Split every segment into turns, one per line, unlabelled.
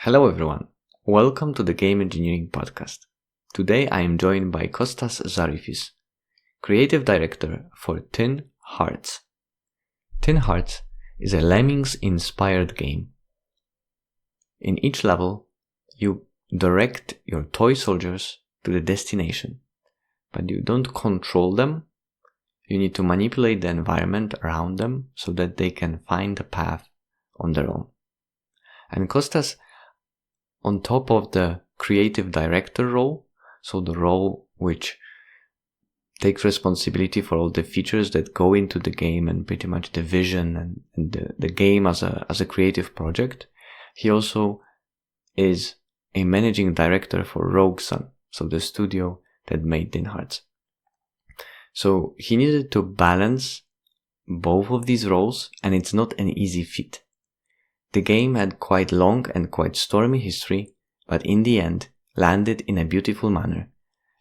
Hello everyone, welcome to the Game Engineering Podcast. Today I am joined by Kostas Zarifis, Creative Director for Tin Hearts. Tin Hearts is a Lemmings-inspired game. In each level, you direct your toy soldiers to the destination, but you don't control them. You need to manipulate the environment around them so that they can find a path on their own. And Kostas, on top of the creative director role, so the role which takes responsibility for all the features that go into the game and pretty much the vision and the game as a creative project, he also is a managing director for Rogue Sun, so the studio that made Tin Hearts. So he needed to balance both of these roles, and it's not an easy feat. The game had quite long and quite stormy history, but in the end landed in a beautiful manner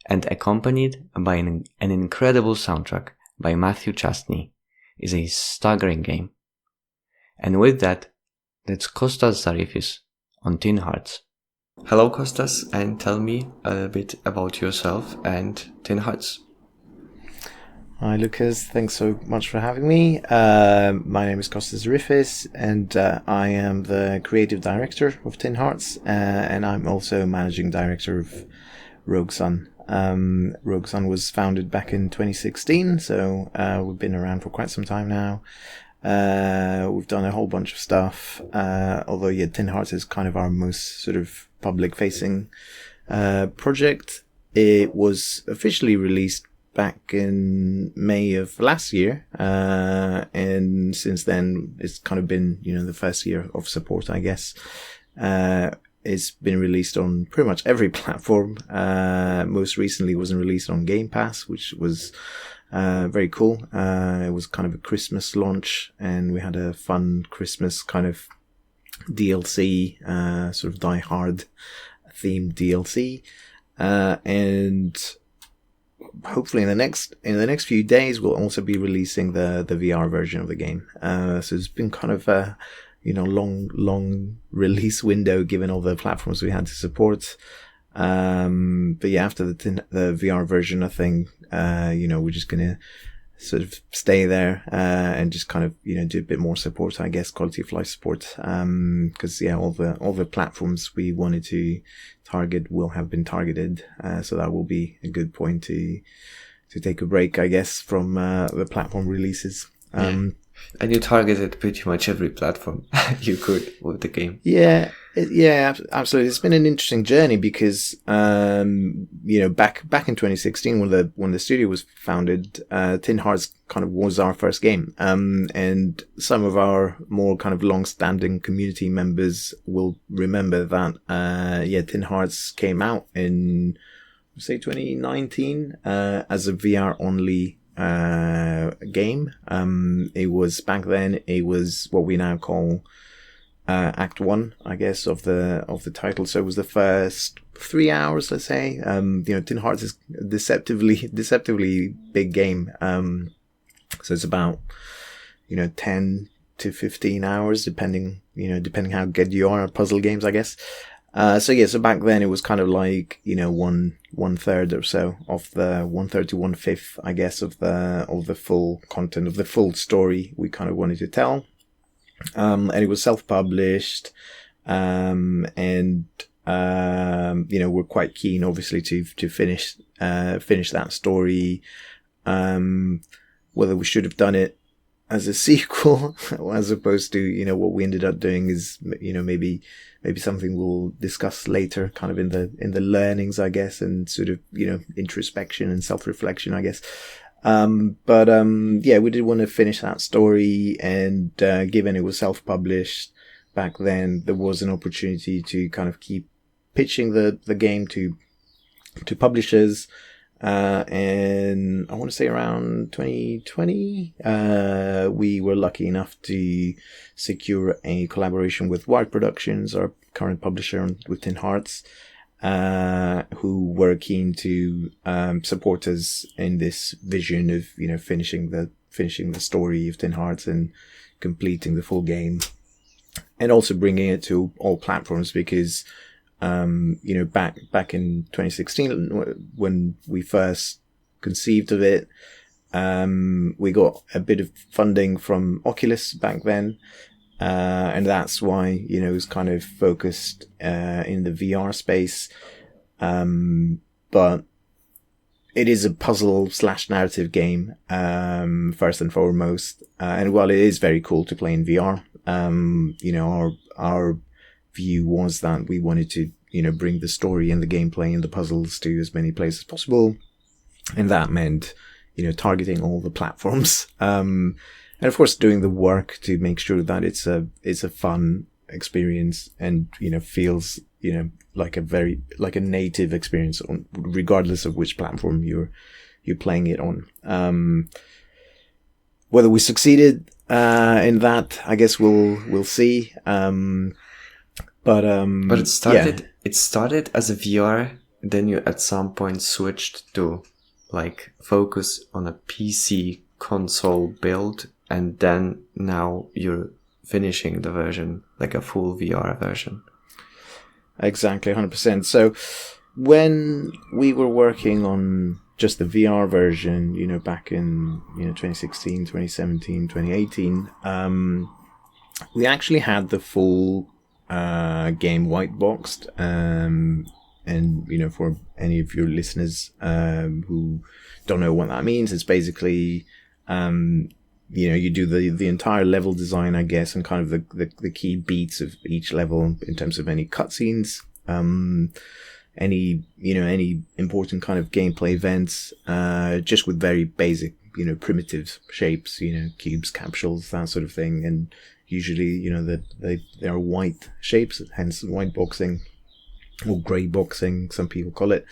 and accompanied by an incredible soundtrack by Matthew Chastney is a staggering game. And with that, that's Kostas Zarifis on Tin Hearts. Hello Kostas, and tell me a little bit about yourself and Tin Hearts.
Hi Lucas, thanks so much for having me. My name is Kostas Zarifis and I am the creative director of Tin Hearts and I'm also managing director of Rogue Sun. Rogue Sun was founded back in 2016, so we've been around for quite some time now. We've done a whole bunch of stuff, although Tin Hearts is kind of our most sort of public-facing project. It was officially released back in May of last year, and since then it's kind of been, the first year of support, I guess. It's been released on pretty much every platform. Most recently it was released on Game Pass, which was very cool. It was kind of a Christmas launch, and we had a fun Christmas kind of DLC, sort of Die Hard themed DLC, and hopefully in the next few days we'll also be releasing the VR version of the game. So it's been kind of a long release window given all the platforms we had to support. But yeah, after the VR version, I think we're just gonna sort of stay there and just kind of do a bit more support, I guess, quality of life support, because all the platforms we wanted to target will have been targeted, so that will be a good point to take a break, I guess, from the platform releases.
And you targeted pretty much every platform you could with the game.
Yeah, absolutely. It's been an interesting journey because, back in 2016 when the studio was founded, Tin Hearts kind of was our first game. And some of our more kind of long-standing community members will remember that, Tin Hearts came out in, say, 2019, as a VR only game. It was back then, it was what we now call Act 1, I guess, of the title. So it was the first 3 hours, let's say. Tin Hearts is deceptively big game. So it's about 10 to 15 hours, depending how good you are at puzzle games, I guess. So back then it was kind of like, one third or so of the 1/3 to 1/5, I guess, of the full content of the full story we kind of wanted to tell. And it was self-published. We're quite keen, obviously, to finish that story. Whether we should have done it as a sequel as opposed to, what we ended up doing is, maybe something we'll discuss later, kind of in the learnings, I guess, and sort of, introspection and self-reflection, I guess. We did want to finish that story, and given it was self-published back then, there was an opportunity to kind of keep pitching the game to publishers. And I want to say around 2020, we were lucky enough to secure a collaboration with Wired Productions, our current publisher with Tin Hearts, who were keen to support us in this vision of finishing the story of Tin Hearts and completing the full game. and also bringing it to all platforms because, back in 2016 when we first conceived of it, we got a bit of funding from Oculus back then. And that's why, it was kind of focused, in the VR space. But it is a puzzle / narrative game, first and foremost. And while it is very cool to play in VR, our view was that we wanted to, bring the story and the gameplay and the puzzles to as many places as possible. And that meant, targeting all the platforms. And of course, doing the work to make sure that it's a fun experience and, feels, like a native experience regardless of which platform you're playing it on. Whether we succeeded, in that, I guess we'll see. But
it started as a VR, then you at some point switched to like focus on a PC console build, and then now you're finishing the version, like a full VR version.
Exactly, 100%. So when we were working on just the VR version, back in 2016, 2017, 2018, we actually had the full game white boxed. And for any of your listeners who don't know what that means, it's basically you do the entire level design, I guess, and kind of the key beats of each level in terms of any cutscenes, any important kind of gameplay events, just with very basic, primitive shapes, cubes, capsules, that sort of thing. And usually, they are white shapes, hence white boxing, or grey boxing, some people call it.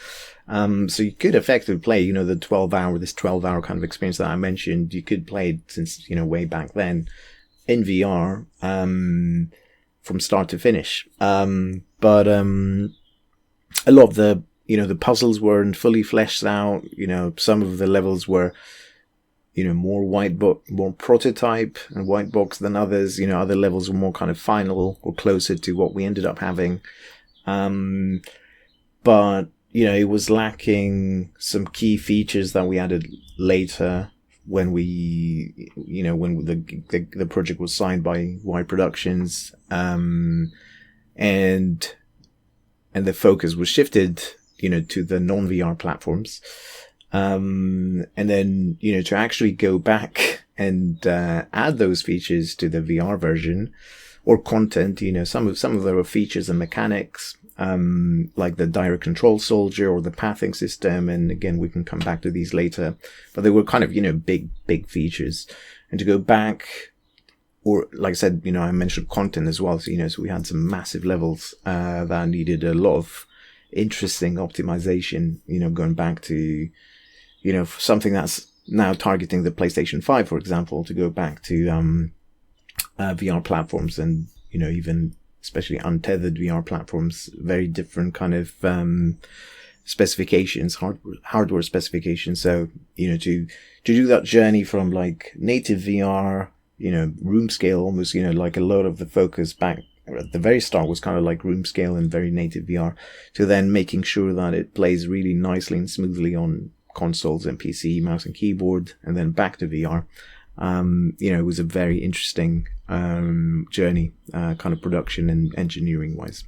So you could effectively play, this 12-hour kind of experience that I mentioned. You could play it since, way back then in VR, from start to finish. But a lot of the puzzles weren't fully fleshed out. Some of the levels were, more prototype and white box than others. Other levels were more kind of final or closer to what we ended up having. But, it was lacking some key features that we added later when when the project was signed by Y Productions. And the focus was shifted, to the non-VR platforms. And then, to actually go back and, add those features to the VR version or content, some of them features and mechanics, like the direct control soldier or the pathing system. And again, we can come back to these later, but they were kind of, big features. And to go back, or like I said, I mentioned content as well. So, so we had some massive levels, that needed a lot of interesting optimization, going back to, something that's now targeting the PlayStation 5, for example, to go back to, VR platforms and, even especially untethered VR platforms, very different kind of, specifications, hardware specifications. So, to do that journey from like native VR, room scale almost, like a lot of the focus back at the very start was kind of like room scale and very native VR, to then making sure that it plays really nicely and smoothly on consoles and PC, mouse and keyboard, and then back to VR. It was a very interesting journey, kind of production and engineering wise.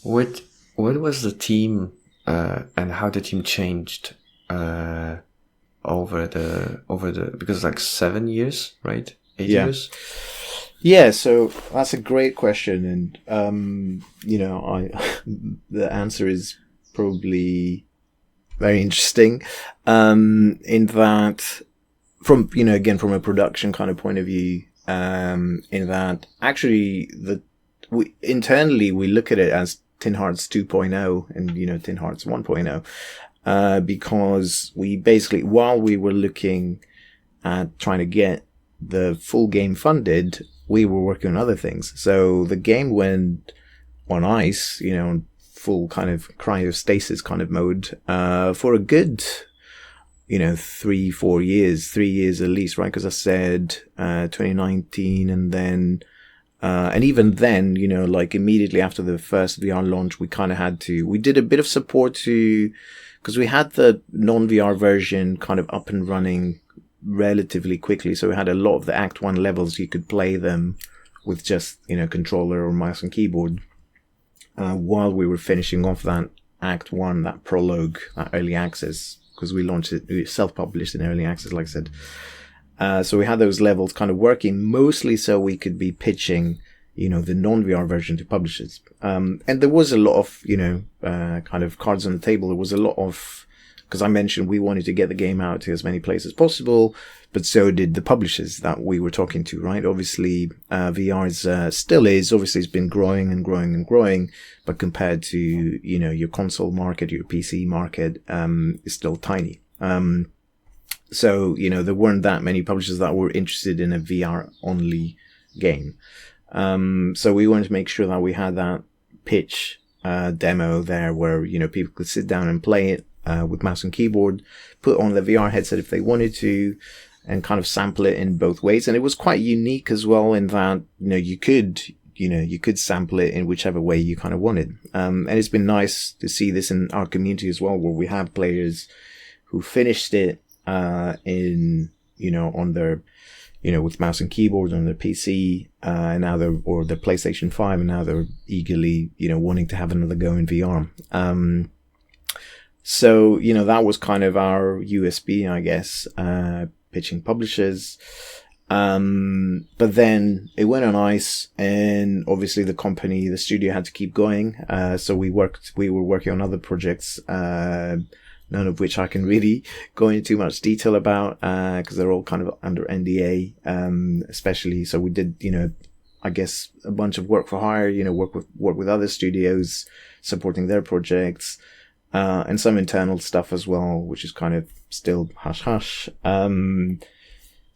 What was the team, and how the team changed over the because like 7 years, right? 8 years.
Yeah, so that's a great question, and the answer is probably very interesting, in that from from a production kind of point of view, in that actually internally we look at it as Tin Hearts 2.0 and Tin Hearts 1.0, because we basically, while we were looking at trying to get the full game funded, we were working on other things. So the game went on ice, full kind of cryostasis kind of mode, for a good, 3 years at least, right? Because I said, 2019, and then, And even then, like immediately after the first VR launch, we did a bit of support because we had the non-VR version kind of up and running relatively quickly. So we had a lot of the Act 1 levels, you could play them with just, controller or mouse and keyboard, while we were finishing off that Act 1, that prologue, that early access, because we launched it, we self-published in early access, like I said. So we had those levels kind of working mostly so we could be pitching, the non-VR version to publishers. And there was a lot of, kind of cards on the table. There was a lot of, because I mentioned we wanted to get the game out to as many places as possible, but so did the publishers that we were talking to, right? Obviously, VR still is, obviously it's been growing and growing and growing, but compared to, your console market, your PC market, is still tiny. So, there weren't that many publishers that were interested in a VR only game. So we wanted to make sure that we had that pitch, demo there where, people could sit down and play it, with mouse and keyboard, put on the VR headset if they wanted to, and kind of sample it in both ways. And it was quite unique as well in that, you could sample it in whichever way you kind of wanted. And it's been nice to see this in our community as well, where we have players who finished it, on their, with mouse and keyboard on their PC, and now or their PlayStation 5, and now they're eagerly, wanting to have another go in VR. So, that was kind of our USP, I guess, pitching publishers. But then it went on ice, and obviously the studio had to keep going. So we were working on other projects, none of which I can really go into too much detail about, because they're all kind of under NDA, especially. So we did, I guess a bunch of work for hire, work with other studios supporting their projects, and some internal stuff as well, which is kind of still hush hush.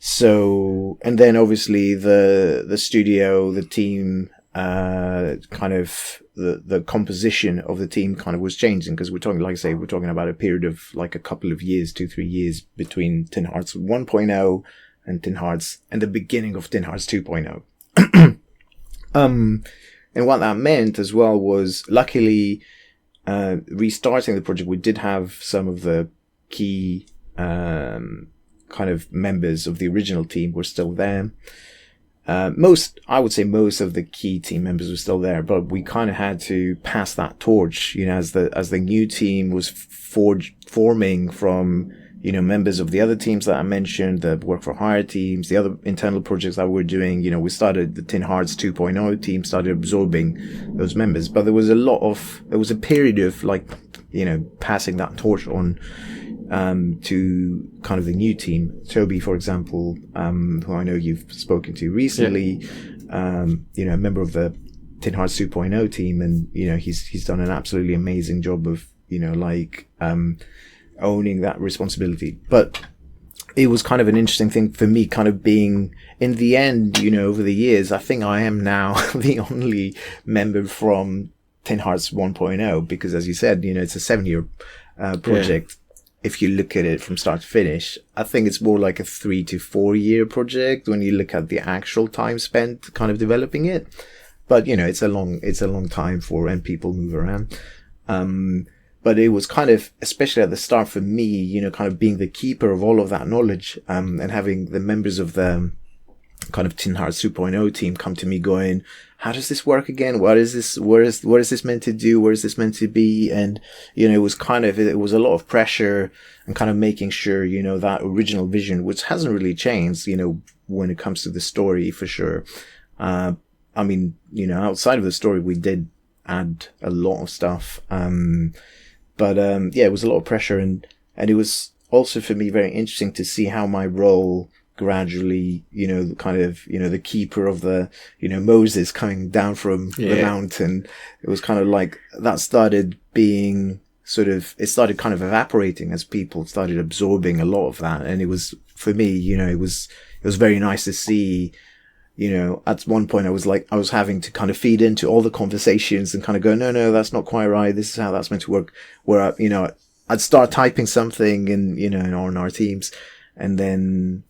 So, and then obviously the studio, the team, kind of the composition of the team kind of was changing, because we're talking, like I say, we're talking about a period of like a couple of years, 2-3 years between Tin Hearts 1.0 and Tin Hearts and the beginning of Tin Hearts 2.0. And what that meant as well was, luckily, restarting the project, we did have some of the key, kind of members of the original team were still there. I would say most of the key team members were still there, but we kind of had to pass that torch, as the new team was forming from, members of the other teams that I mentioned, the work for hire teams, the other internal projects that we were doing. We started the Tin Hearts 2.0 team, started absorbing those members, but there was a period of like, passing that torch on, to kind of the new team. Toby, for example, who I know you've spoken to recently, a member of the Tin Hearts 2.0 team, and he's done an absolutely amazing job of owning that responsibility. But it was kind of an interesting thing for me, kind of being, in the end, over the years, I think I am now the only member from Tin Hearts 1.0, because as you said, it's a 7-year project. If you look at it from start to finish, I think it's more like a 3 to 4 year project when you look at the actual time spent kind of developing it. But, it's a long time and people move around. But it was kind of, especially at the start for me, kind of being the keeper of all of that knowledge, and having the members of the kind of Tin Hearts 2.0 team come to me going, how does this work again? What is this? What is this meant to do? Where is this meant to be? And, it was a lot of pressure and kind of making sure, that original vision, which hasn't really changed, when it comes to the story for sure. I mean, outside of the story, we did add a lot of stuff. But it was a lot of pressure, and it was also for me very interesting to see how my role gradually, kind of, the keeper of the, Moses coming down from the mountain. It was kind of like that started being it started kind of evaporating as people started absorbing a lot of that. And it was, for me, it was very nice to see, at one point I was having to kind of feed into all the conversations and kind of go, no, that's not quite right. This is how that's meant to work. Where, I'd start typing something in, on our teams, and then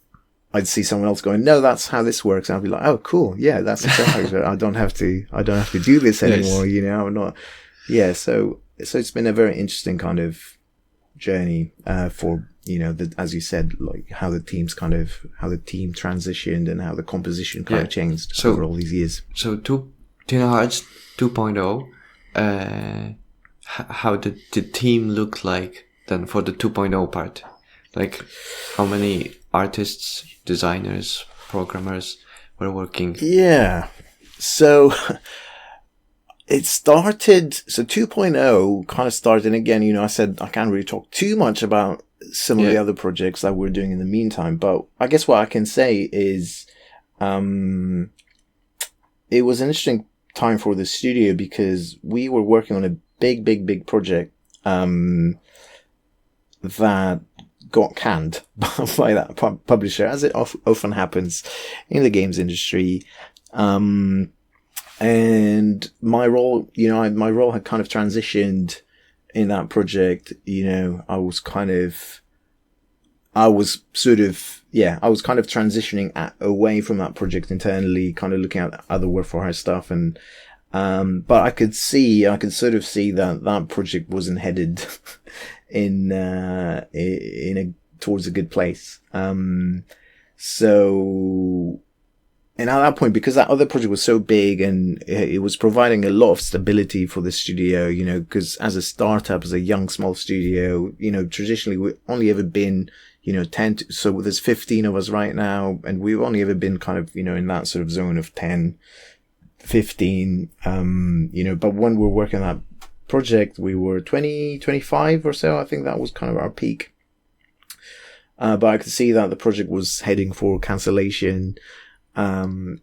I'd see someone else going, no, that's how this works. And I'd be like, oh, cool. Yeah, that's exactly. I don't have to do this anymore.
Yes.
You know, I'm not. Yeah. So it's been a very interesting kind of journey, for, as you said, like how the team transitioned and how the composition kind of changed over all these years.
So Tin Hearts 2.0, how did the team look like then for the 2.0 part? Like how many artists, designers, programmers were working?
Yeah. So it started, 2.0 kind of started, and again, I said I can't really talk too much about some of the other projects that we're doing in the meantime, but I guess what I can say is, it was an interesting time for the studio because we were working on a big project, that got canned by that publisher, as it often happens in the games industry. And my role had kind of transitioned in that project. I was kind of transitioning away from that project internally, kind of looking at other work for hire stuff. And, but I could sort of see that project wasn't headed towards a good place. And at that point, because that other project was so big and it was providing a lot of stability for the studio, because as a startup, as a young, small studio, traditionally we've only ever been, 10, so there's 15 of us right now, and we've only ever been kind of, in that sort of zone of 10, 15, but when we're working on that project, we were 20, 25 or so. I think that was kind of our peak. But I could see that the project was heading for cancellation. It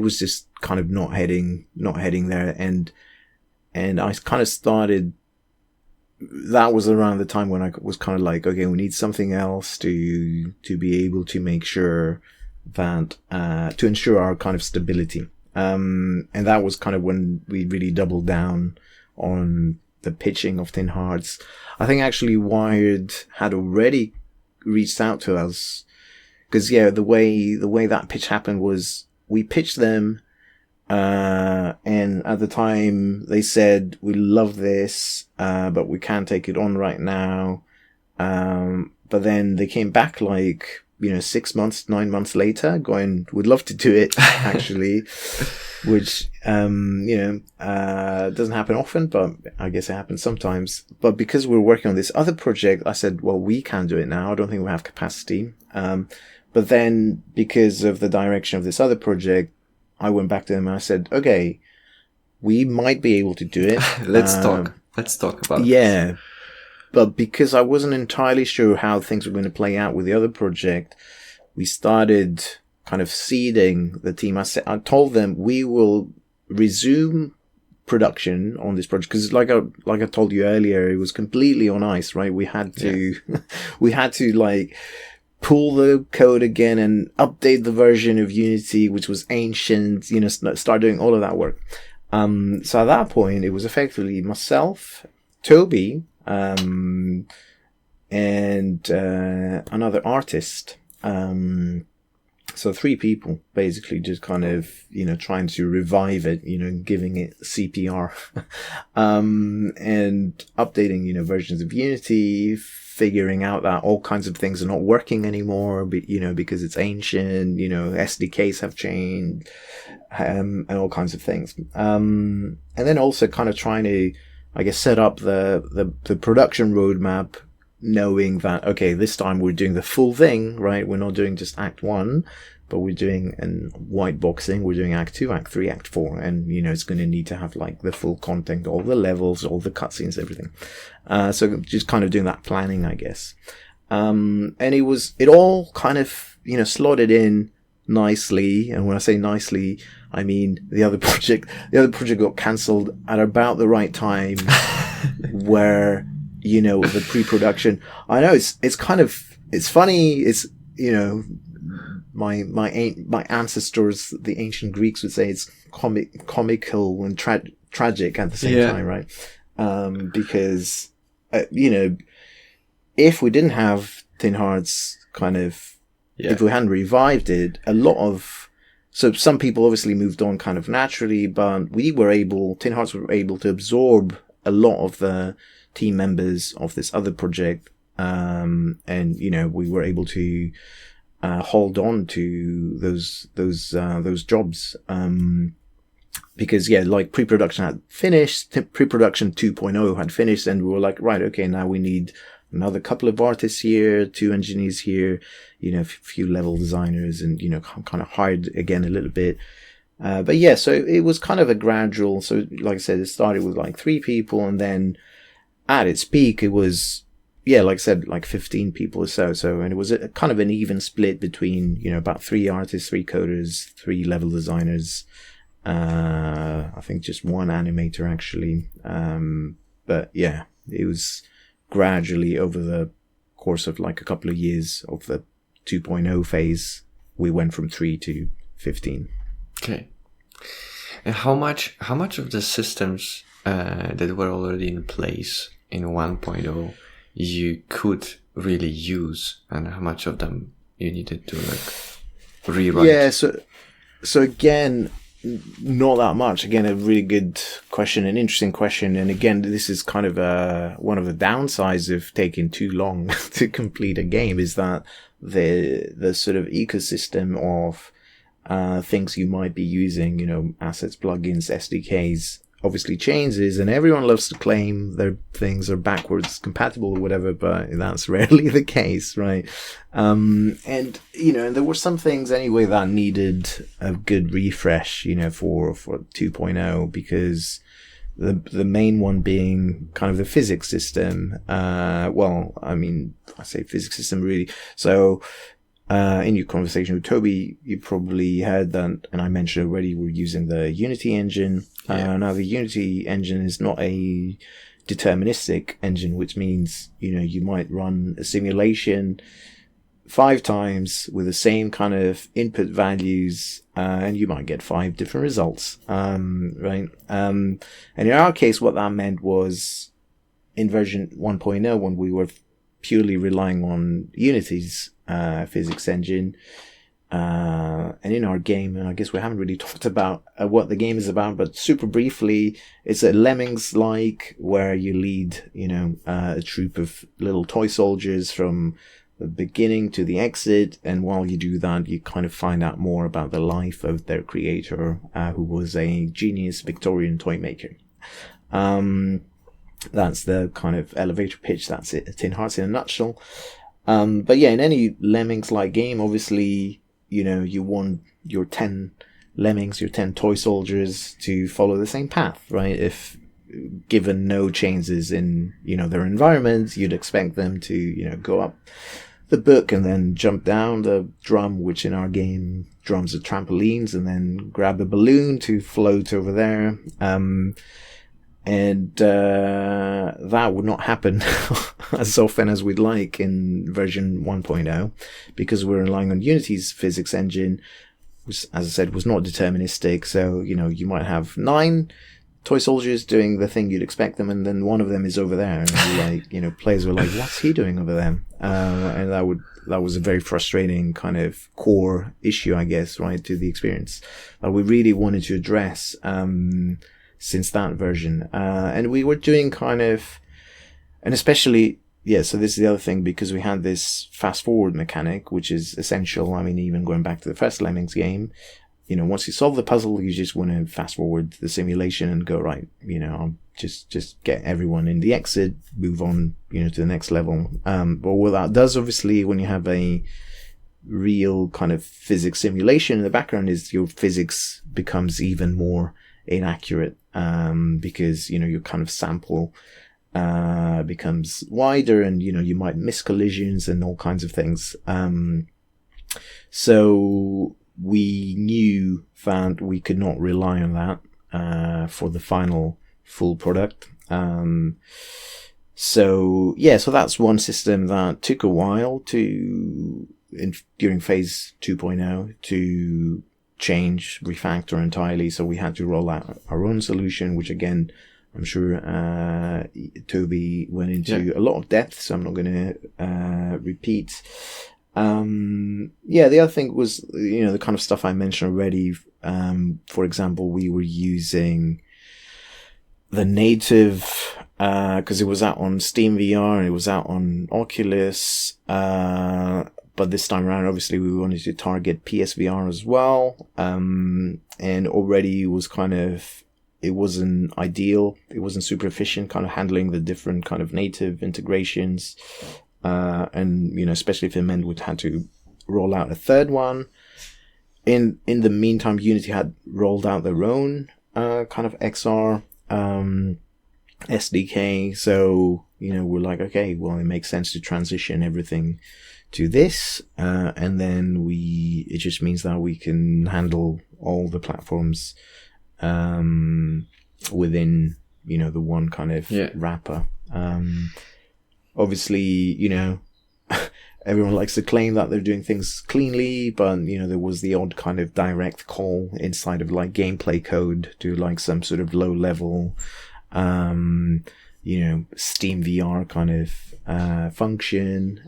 was just kind of not heading there. And I kind of started, that was around the time when I was kind of like, okay, we need something else to be able to make sure that, to ensure our kind of stability. And that was kind of when we really doubled down on the pitching of Tin Hearts. I think actually Wired had already reached out to us, because the way that pitch happened was we pitched them, and at the time they said, we love this, but we can't take it on right now. But then they came back 6 months, 9 months later, going, we'd love to do it, actually, which, doesn't happen often, but I guess it happens sometimes. But because we're working on this other project, I said, well, we can do it now. I don't think we have capacity. But then because of the direction of this other project, I went back to them and I said, okay, we might be able to do it.
Let's talk about it.
Yeah. But because I wasn't entirely sure how things were going to play out with the other project, we started kind of seeding the team. I told them we will resume production on this project, because like I told you earlier, it was completely on ice, right? We had to pull the code again and update the version of Unity, which was ancient, start doing all of that work. So at that point, it was effectively myself, Toby, and another artist. So 3 people basically just kind of, trying to revive it, giving it CPR, and updating, versions of Unity, figuring out that all kinds of things are not working anymore, but, because it's ancient, SDKs have changed, and all kinds of things. And then also kind of trying to, I guess, set up the production roadmap, knowing that, okay, this time we're doing the full thing, right? We're not doing just Act 1, but we're doing white boxing. We're doing Act 2, Act 3, Act 4. And, it's going to need to have the full content, all the levels, all the cutscenes, everything. So just kind of doing that planning, I guess. And it all kind of, slotted in nicely. And when I say nicely, I mean the other project got cancelled at about the right time where, the pre-production. I know it's funny. It's, my ancestors, the ancient Greeks, would say it's comical and tragic at the same time, right? Because, if we didn't have Tin Hearts kind of, if we hadn't revived it, so some people obviously moved on kind of naturally, but Tin Hearts were able to absorb a lot of the team members of this other project. And, we were able to, hold on to those jobs. Because like pre-production had finished, pre-production 2.0 had finished, and we were like, right, okay, now we need another couple of artists here, 2 engineers here, a few level designers, and, kind of hired again a little bit. So it was kind of a gradual, so like I said, it started with like 3 people, and then at its peak, it was, like I said, like 15 people or so. And it was a kind of an even split between, about 3 artists, 3 coders, 3 level designers, I think just 1 animator actually. It was gradually over the course of like a couple of years of the 2.0 phase, we went from 3 to 15.
Okay. And how much of the systems that were already in place in 1.0 you could really use, and how much of them you needed to rewrite?
Yeah, so again, not that much. Again, a really good question, an interesting question. And again, this is kind of one of the downsides of taking too long to complete a game, is that the sort of ecosystem of things you might be using, assets, plugins, SDKs, obviously changes, and everyone loves to claim their things are backwards compatible or whatever, but that's rarely the case, right? And there were some things anyway that needed a good refresh, for 2.0, because the main one being kind of the physics system. I say physics system really. So, in your conversation with Toby, you probably heard that, and I mentioned already, we're using the Unity engine. Now the Unity engine is not a deterministic engine, which means, you might run a simulation 5 times with the same kind of input values, and you might get 5 different results. Right. And in our case, what that meant was, in version 1.0, when we were purely relying on Unity's physics engine, and in our game, and I guess we haven't really talked about what the game is about, but super briefly, it's a Lemmings-like, where you lead, a troop of little toy soldiers from the beginning to the exit, and while you do that, you kind of find out more about the life of their creator, who was a genius Victorian toy maker. That's the kind of elevator pitch. That's it. Tin Hearts in a nutshell. In any Lemmings-like game, obviously, you want your 10 lemmings, your 10 toy soldiers to follow the same path, right? If given no changes in, their environment, you'd expect them to, go up the book and then jump down the drum, which in our game, drums are trampolines, and then grab a balloon to float over there. That would not happen as often as we'd like in version 1.0, because we're relying on Unity's physics engine, which, as I said, was not deterministic. So, you might have 9 toy soldiers doing the thing you'd expect them, and then one of them is over there, and players were like, what's he doing over there? And that was a very frustrating kind of core issue, I guess, right, to the experience that we really wanted to address, since that version. And we were doing kind of, and especially, so this is the other thing, because we had this fast forward mechanic, which is essential. I mean, even going back to the first Lemmings game, once you solve the puzzle, you just want to fast forward the simulation and go, right, just get everyone in the exit, move on, to the next level. But what that does, obviously, when you have a real kind of physics simulation in the background, is your physics becomes even more inaccurate, because, your kind of sample becomes wider, and, you might miss collisions and all kinds of things. So we knew that we could not rely on that for the final full product. So that's one system that took a while during phase 2.0 to change, refactor entirely. So we had to roll out our own solution, which again I'm sure Toby went into a lot of depth, so I'm not going to repeat. The other thing was, the kind of stuff I mentioned already. For example, we were using the native, because it was out on Steam VR and it was out on Oculus. But this time around, obviously, we wanted to target PSVR as well. And already it wasn't ideal. It wasn't super efficient, kind of handling the different kind of native integrations. And, especially if it meant we'd had to roll out a third one. In the meantime, Unity had rolled out their own kind of XR SDK. So, we're like, okay, well, it makes sense to transition everything to this. And then it just means that we can handle all the platforms within, the one kind of wrapper. Obviously, everyone likes to claim that they're doing things cleanly, but, there was the odd kind of direct call inside of like gameplay code to like some sort of low level, Steam VR kind of function.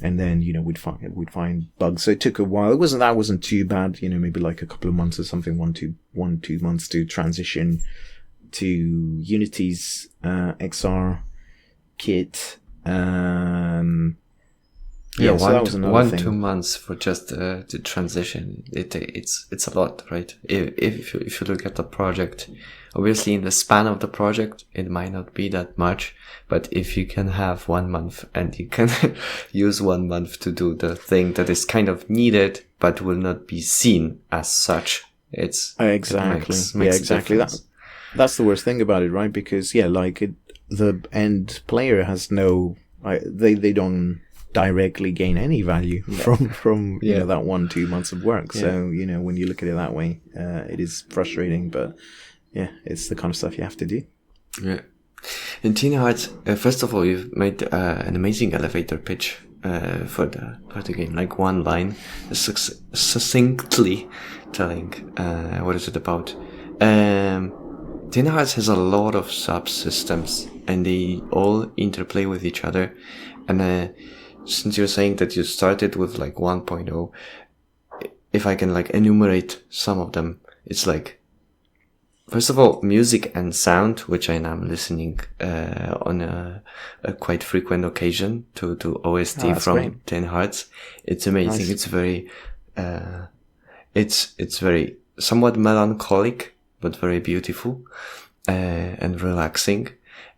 And then, we'd find bugs. So it took a while. That wasn't too bad, maybe like a couple of months or something, 2 months to transition to Unity's XR kit.
So
that was another thing.
2 months for just the transition. It's a lot, right? If you look at the project, obviously in the span of the project, it might not be that much, but if you can have 1 month and you can use 1 month to do the thing that is kind of needed, but will not be seen as such,
exactly.
Makes
exactly. That's the worst thing about it, right? Because the end player has they don't directly gain any value from that 1-2 months of work. So when you look at it that way, it is frustrating, but it's the kind of stuff you have to do.
In Teen Hearts, first of all, you've made an amazing elevator pitch for the game, like one line, succinctly telling what is it about. Teen Hearts has a lot of subsystems, and they all interplay with each other. And since you're saying that you started with like 1.0, if I can like enumerate some of them, it's like, first of all, music and sound, which I am listening on a quite frequent occasion to OST from
great.
Teen Hearts. It's amazing.
Nice.
It's very it's very somewhat melancholic, but very beautiful and relaxing.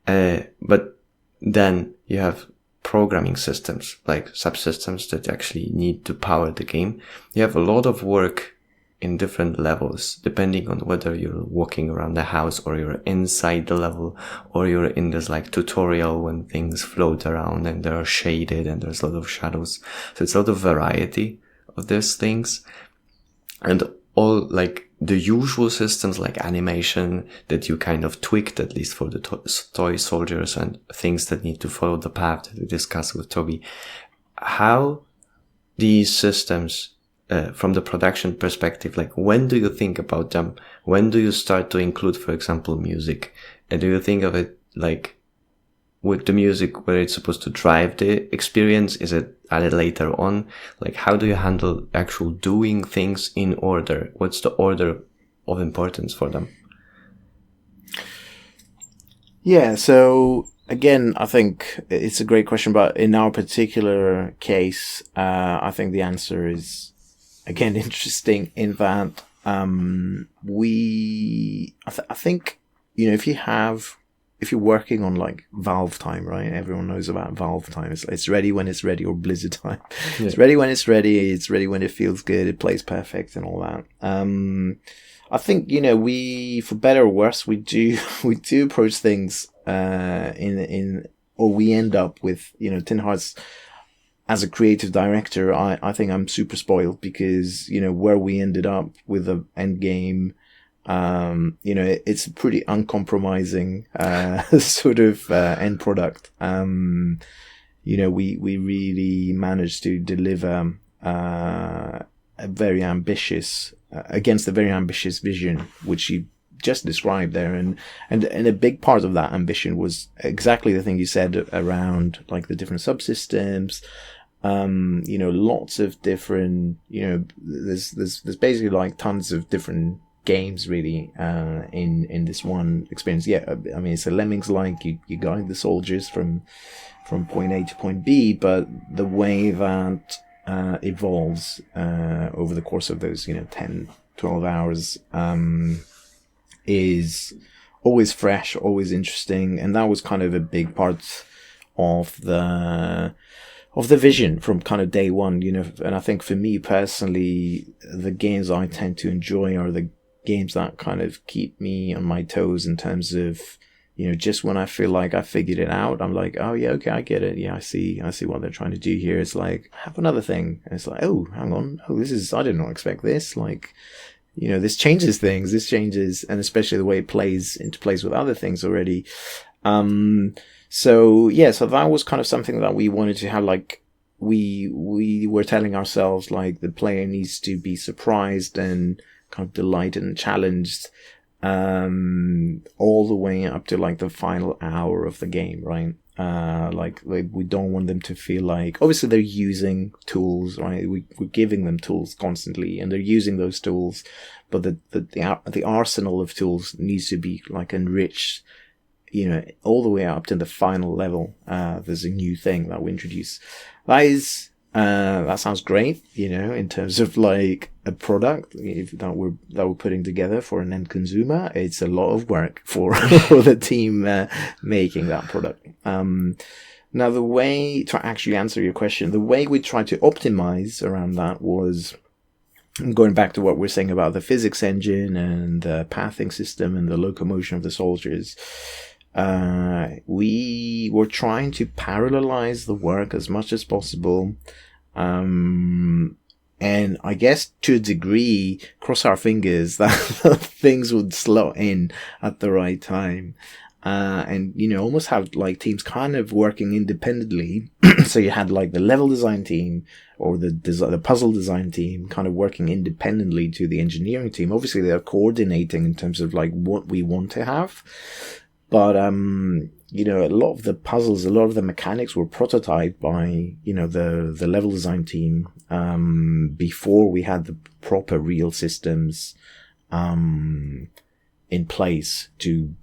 But then you have programming systems, like subsystems that actually need to power the game. You have a lot of work in different levels, depending on whether you're walking around the house or you're inside the level or you're in this like tutorial when things float around and they're shaded and there's a lot of shadows. So it's a lot of variety of these things. And all like the usual systems like animation that you kind of tweaked, at least for the toy soldiers, and things that need to follow the path that we discussed with Toby. How these systems, from the production perspective, like when do you think about them? When do you start to include, for example, music? And do you think of it like with the music where it's supposed to drive the experience? Is it added later on? Like, how do you handle actual doing things in order? What's the order of importance for them?
Yeah, so again, I think it's a great question, but in our particular case, I think the answer is, again, interesting in that I think, if you're working on like Valve time, right? Everyone knows about Valve time. It's ready when it's ready, or Blizzard time. Yeah. It's ready when it's ready. It's ready when it feels good. It plays perfect and all that. I think, we, for better or worse, we do approach things, or we end up with, Teen Hearts. As a creative director, I think I'm super spoiled because, where we ended up with the end game, it's a pretty uncompromising, sort of, end product. We really managed to deliver, a very ambitious, against a very ambitious vision, which you just described there. And a big part of that ambition was exactly the thing you said around like the different subsystems. Lots of different, there's basically like tons of different games really, in this one experience. Yeah, I mean, it's a Lemmings-like, you guide the soldiers from point A to point B, but the way that evolves over the course of those 10, 12 hours is always fresh, always interesting, and that was kind of a big part of the vision from kind of day one. And I think for me personally, the games I tend to enjoy are the games that kind of keep me on my toes in terms of, just when I feel like I figured it out, I'm like, oh yeah, okay, I get it. Yeah, I see what they're trying to do here. It's like, have another thing. And it's like, oh, hang on. Oh, I did not expect this. Like, this changes things. And especially the way it interplays with other things already. So that was kind of something that we wanted to have. Like, we were telling ourselves, like, the player needs to be surprised and kind of delighted and challenged, all the way up to like the final hour of the game, right? We don't want them to feel like, obviously they're using tools, right? We're giving them tools constantly, and they're using those tools, but the arsenal of tools needs to be like enriched, all the way up to the final level. There's a new thing that we introduce. That sounds great, in terms of like a product that we're putting together for an end consumer. It's a lot of work for the team making that product. Now, the way to actually answer your question, the way we tried to optimize around that was going back to what we're saying about the physics engine and the pathing system and the locomotion of the soldiers. We were trying to parallelize the work as much as possible. And I guess to a degree, cross our fingers that things would slot in at the right time. And, almost have like teams kind of working independently. So you had like the level design team or the puzzle design team kind of working independently to the engineering team. Obviously they're coordinating in terms of like what we want to have. But, a lot of the puzzles, a lot of the mechanics were prototyped by, the level design team, before we had the proper real systems, in place to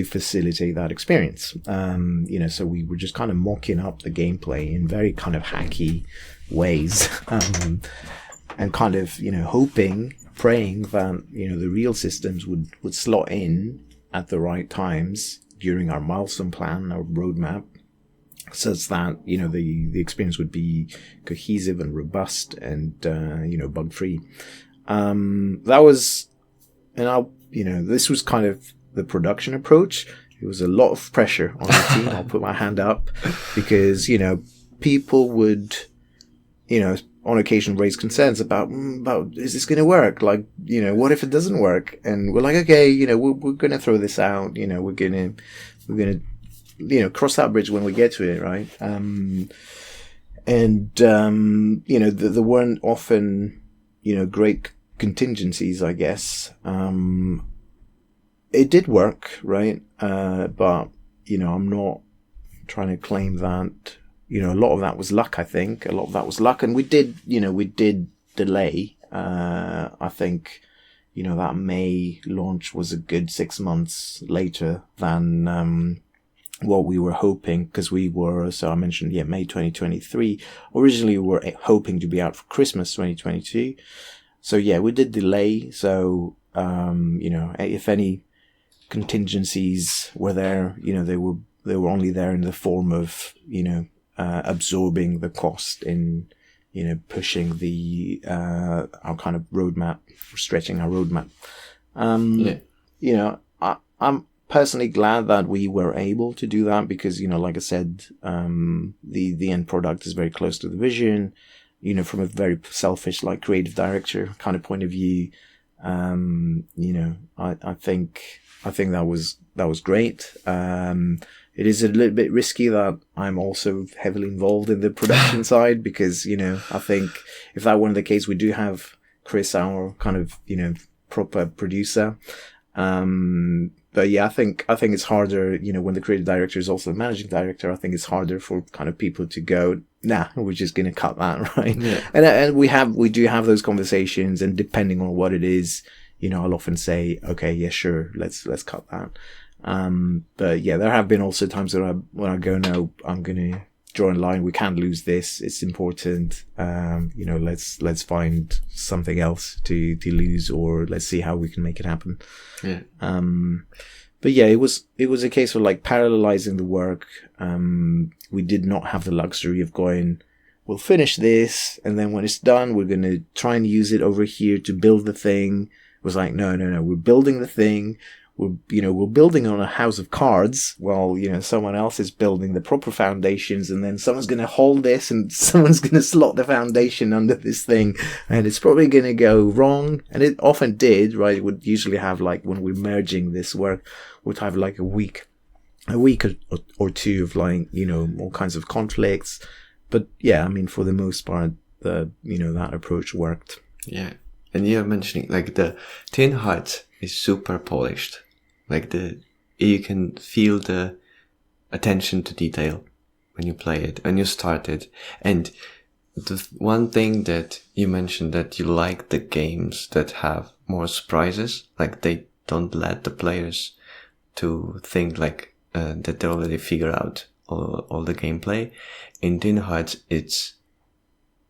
facilitate that experience. So we were just kind of mocking up the gameplay in very kind of hacky ways, and kind of, praying that, the real systems would slot in at the right times during our milestone plan, our roadmap, such that, the experience would be cohesive and robust and, bug free. This was kind of the production approach. It was a lot of pressure on the team. I'll put my hand up, because, people would, on occasion raise concerns about is this going to work? Like, what if it doesn't work? And we're like, okay, we're going to throw this out. We're going to, cross that bridge when we get to it, right? There weren't often, great contingencies, I guess. It did work, right? But, I'm not trying to claim that. A lot of that was luck, I think. A lot of that was luck. And we did delay. I think, that May launch was a good 6 months later than what we were hoping, because so I mentioned, May 2023. Originally, we were hoping to be out for Christmas 2022. So, we did delay. So, if any contingencies were there, they were only there in the form of, absorbing the cost in, pushing our kind of roadmap, stretching our roadmap. I'm personally glad that we were able to do that, because, like I said, the end product is very close to the vision, from a very selfish, like, creative director kind of point of view. I think that was great. It is a little bit risky that I'm also heavily involved in the production side, because, I think if that weren't the case, we do have Chris, our kind of, proper producer. But yeah, I think it's harder, when the creative director is also the managing director. I think it's harder for kind of people to go, nah, we're just going to cut that, right?
Yeah.
And we do have those conversations, and depending on what it is, I'll often say, okay, yeah, sure, let's cut that. But yeah, there have been also times when I go, no, I'm going to draw a line. We can't lose this. It's important. Let's find something else to lose, or let's see how we can make it happen.
Yeah.
But yeah, it was a case of like parallelizing the work. We did not have the luxury of going, we'll finish this, and then when it's done, we're going to try and use it over here to build the thing. It was like, no, we're building the thing. We're building on a house of cards while, someone else is building the proper foundations, and then someone's going to hold this and someone's going to slot the foundation under this thing, and it's probably going to go wrong. And it often did, right? It would usually have, like, when we're merging this work, we'd have like a week or two of, like, all kinds of conflicts. But yeah, I mean, for the most part, that approach worked.
Yeah. And you're mentioning, like, the Tin Hearts is super polished. Like, you can feel the attention to detail when you play it, when you start it. And the one thing that you mentioned, that you like the games that have more surprises, like they don't let the players to think like that they already figure out all the gameplay. In Tin Hearts, it's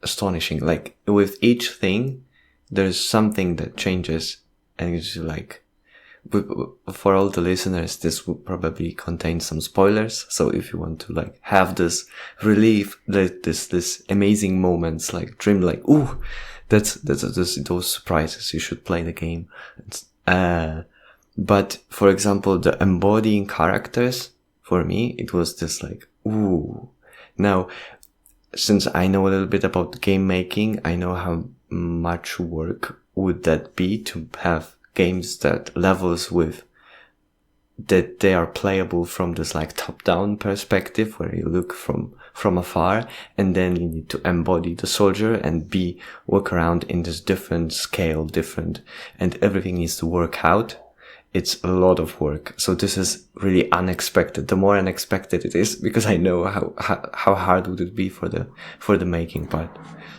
astonishing. Like, with each thing, there's something that changes, and it's like, for all the listeners, this will probably contain some spoilers. So if you want to, like, have this relief, this amazing moments, like dream, like, ooh, that's those surprises, you should play the game. But for example, the embodying characters, for me, it was just like, ooh. Now, since I know a little bit about game making, I know how much work would that be to have games that levels with that they are playable from this, like, top-down perspective where you look from afar, and then you need to embody the soldier and walk around in this different scale, and everything needs to work out. It's a lot of work. So this is really unexpected. The more unexpected it is, because I know how hard would it be for the making part.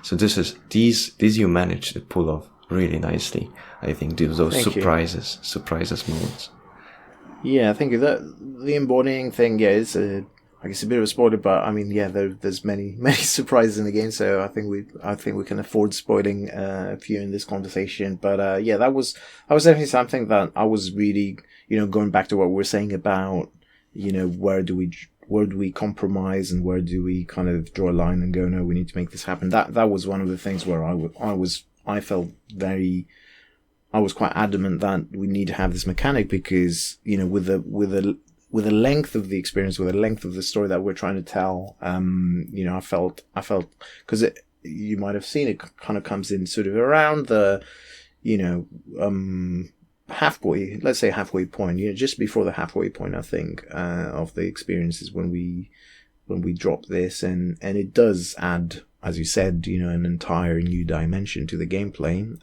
So these you manage to pull off really nicely. I think those surprises moments.
Yeah, I think that the embodying thing, yeah, is I guess a bit of a spoiler, but I mean, yeah, there's many surprises in the game, so I think we can afford spoiling a few in this conversation. But yeah, that was definitely something that I was really, going back to what we were saying about, where do we compromise, and where do we kind of draw a line and go, no, we need to make this happen. That was one of the things where I felt I was quite adamant that we need to have this mechanic, because, with the length of the experience, with the length of the story that we're trying to tell, I felt, because you might have seen it kind of comes in sort of around the, halfway point, just before the halfway point, I think, of the experiences when we drop this, and it does add, as you said, an entire new dimension to the gameplay.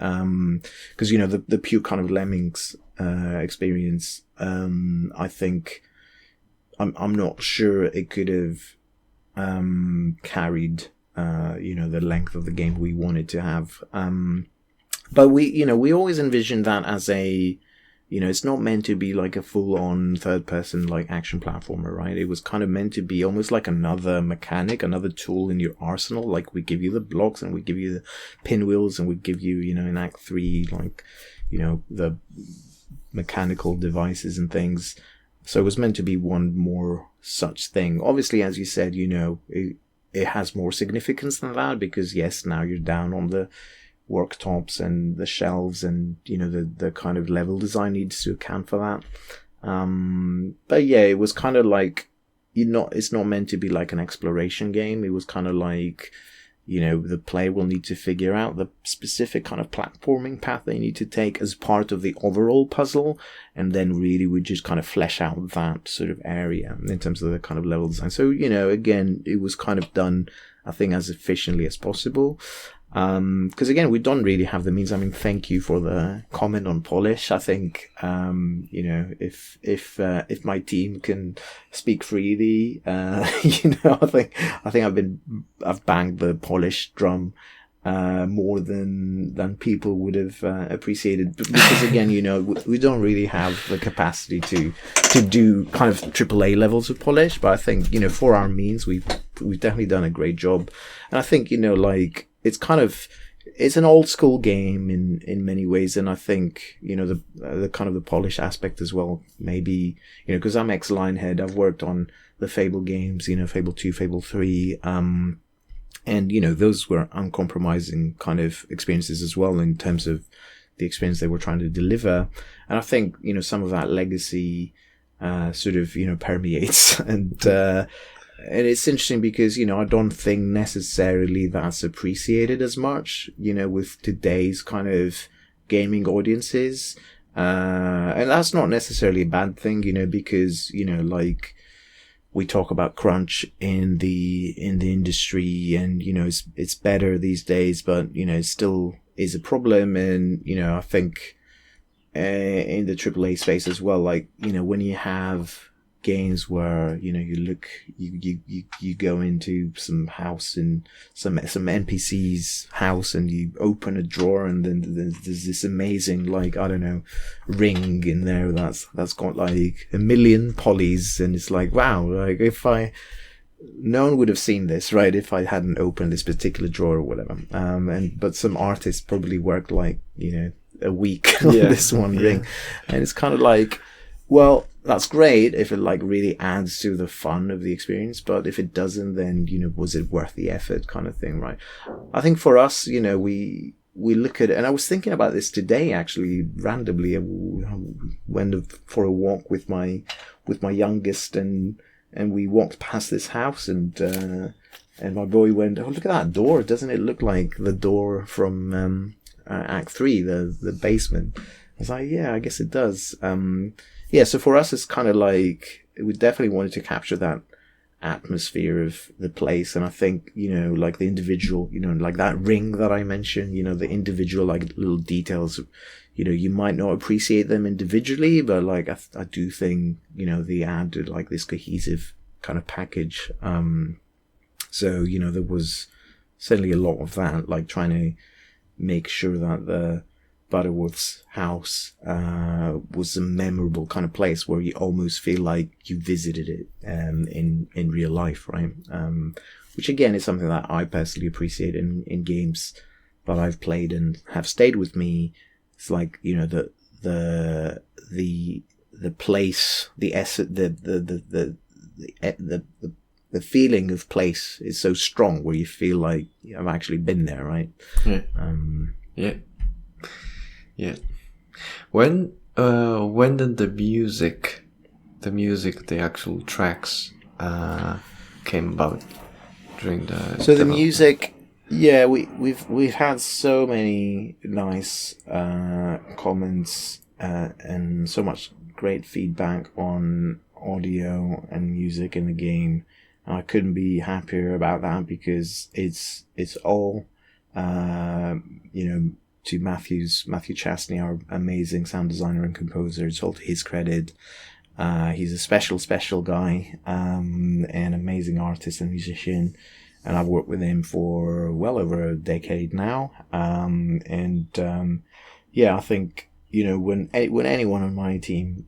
Because, the pure kind of Lemmings, experience, I think, I'm not sure it could have, carried, the length of the game we wanted to have. But we always envisioned that as a, it's not meant to be like a full-on third-person, like, action platformer, right? It was kind of meant to be almost like another mechanic, another tool in your arsenal. Like, we give you the blocks, and we give you the pinwheels, and we give you, in Act 3, like, the mechanical devices and things. So it was meant to be one more such thing. Obviously, as you said, it has more significance than that, because, yes, now you're down on the worktops and the shelves, and the kind of level design needs to account for that. But yeah, it was kind of like, it's not meant to be like an exploration game. It was kind of like, the player will need to figure out the specific kind of platforming path they need to take as part of the overall puzzle, and then really we just kind of flesh out that sort of area in terms of the kind of level design. So, again, it was kind of done, I think, as efficiently as possible. Because again, we don't really have the means. I mean, thank you for the comment on polish. I think, if my team can speak freely, I think I've banged the polish drum, more than people would have, appreciated. Because again, we don't really have the capacity to do kind of AAA levels of polish. But I think, for our means, we've definitely done a great job. And I think, it's an old school game in many ways. And I think, the kind of the polish aspect as well, maybe, because I'm ex-Lionhead, I've worked on the Fable games, Fable 2, Fable 3, and, those were uncompromising kind of experiences as well in terms of the experience they were trying to deliver. And I think, some of that legacy, sort of, permeates and it's interesting because, I don't think necessarily that's appreciated as much, with today's kind of gaming audiences. And that's not necessarily a bad thing, because, we talk about crunch in the industry and, it's better these days, but, it still is a problem. And, I think, in the AAA space as well, when you have games where you go into some house and some NPC's house and you open a drawer and then there's this amazing ring in there that's got like 1 million polys, and it's like, wow, no one would have seen this, right, if I hadn't opened this particular drawer or whatever. But some artists probably worked a week on this one ring, and it's kind of like, well, that's great if it really adds to the fun of the experience, but if it doesn't, then, was it worth the effort kind of thing, right? I think for us, we look at it, and I was thinking about this today, actually, randomly. I went for a walk with my youngest, and we walked past this house, and my boy went, "Oh, look at that door. Doesn't it look like the door from Act 3, the basement?" I was like, yeah, I guess it does. So for us, it's kind of we definitely wanted to capture that atmosphere of the place. And I think, the individual, that ring that I mentioned, the individual, little details, you might not appreciate them individually, but I do think, they added this cohesive kind of package. So, there was certainly a lot of that, trying to make sure that the Butterworth's house was a memorable kind of place where you almost feel like you visited it in real life, right? Which again is something that I personally appreciate in games that I've played and have stayed with me. It's the place, the feeling of place is so strong where you feel like I've actually been there, right?
Yeah. When did the music, the actual tracks, came about during the?
So the music, we've had so many nice comments and so much great feedback on audio and music in the game. I couldn't be happier about that because it's all to Matthew Chastney, our amazing sound designer and composer. It's all to his credit. He's a special guy, an amazing artist and musician. And I've worked with him for well over a decade now. I think, when anyone on my team,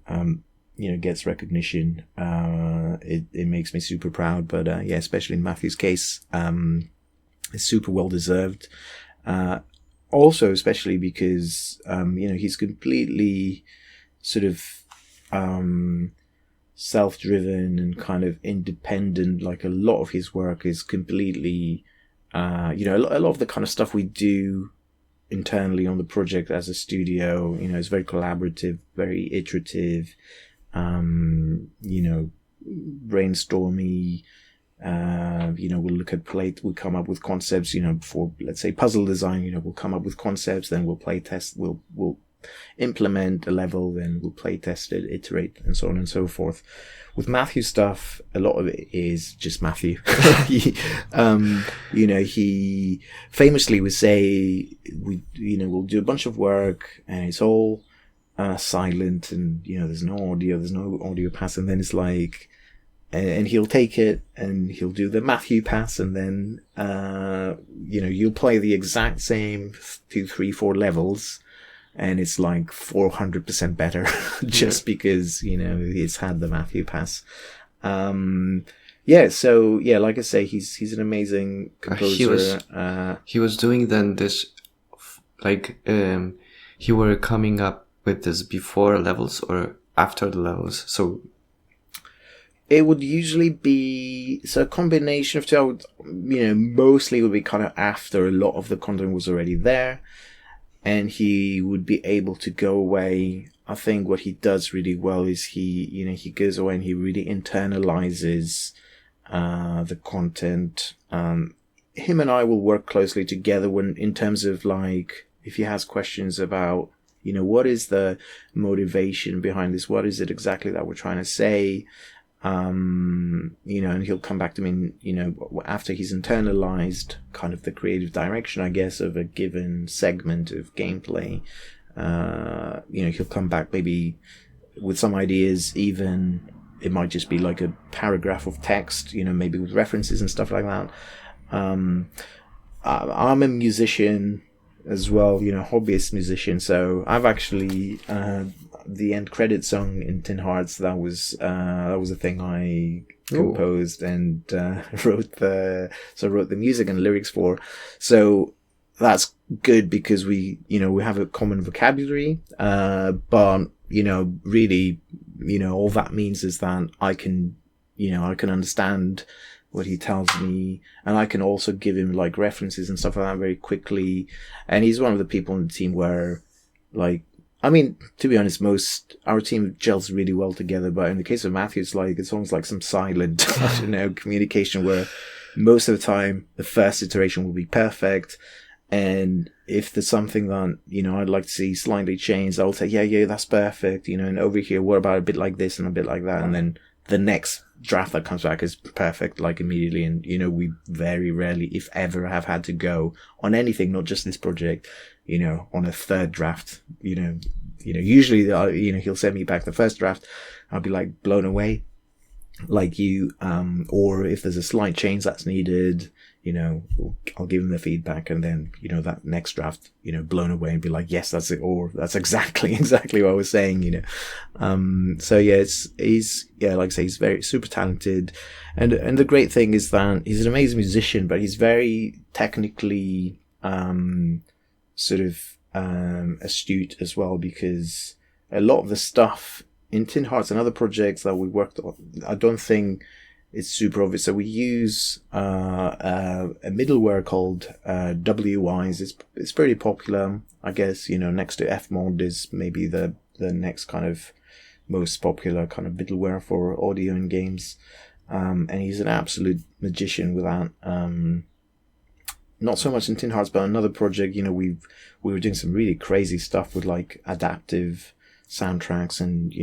gets recognition, it makes me super proud. But, especially in Matthew's case, it's super well deserved. Also, especially because, he's completely sort of, self-driven and kind of independent. A lot of his work is completely, a lot of the kind of stuff we do internally on the project as a studio, is very collaborative, very iterative, brainstormy. We'll look at we'll come up with concepts, for, let's say, puzzle design, we'll come up with concepts, then we'll play test, we'll implement a level, then we'll play test it, iterate, and so on and so forth. With Matthew stuff, a lot of it is just Matthew. He famously would say, we'll do a bunch of work and it's all silent, and there's no audio pass, and then it's like, and he'll take it and he'll do the Matthew pass, and then you'll play the exact same 2, 3, 4 levels, and it's like 400% better just because it's had the Matthew pass. Like I say, he's an amazing composer.
He was doing then this, he were coming up with this before levels or after the levels. So
it would usually be a combination of two. Mostly it would be kind of after a lot of the content was already there, and he would be able to go away. I think what he does really well is he goes away and he really internalizes the content. Him and I will work closely together in terms of if he has questions about what is the motivation behind this, what is it exactly that we're trying to say, and he'll come back to me, after he's internalized kind of the creative direction, I guess, of a given segment of gameplay. He'll come back maybe with some ideas. Even it might just be like a paragraph of text, maybe with references and stuff like that. I'm a musician as well, hobbyist musician. So I've actually the end credit song in Tin Hearts, that was a thing I composed and wrote the music and lyrics for. So that's good because we have a common vocabulary, but really, all that means is that I can understand what he tells me, and I can also give him references and stuff like that very quickly. And he's one of the people in the team where, to be honest, our team gels really well together. But in the case of Matthew, it's almost like some silent, communication where most of the time the first iteration will be perfect. And if there's something that, I'd like to see slightly changed, I'll say, yeah, that's perfect. And over here, what about a bit like this and a bit like that? And then the next draft that comes back is perfect, immediately. And, we very rarely, if ever, have had to go on anything, not just this project, on a third draft. Usually, he'll send me back the first draft. I'll be blown away, or if there's a slight change that's needed, I'll give him the feedback, and then, that next draft, blown away and be like, yes, that's it. Or that's exactly what I was saying, he's like I say, he's very super talented. And the great thing is that he's an amazing musician, but he's very technically, astute as well, because a lot of the stuff in Tin Hearts and other projects that we worked on, I don't think it's super obvious. So we use a middleware called WIs. It's pretty popular, I guess. Next to Fmod is maybe the next kind of most popular kind of middleware for audio in games. And he's an absolute magician with that. Not so much in Tin Hearts, but another project, we were doing some really crazy stuff with adaptive soundtracks and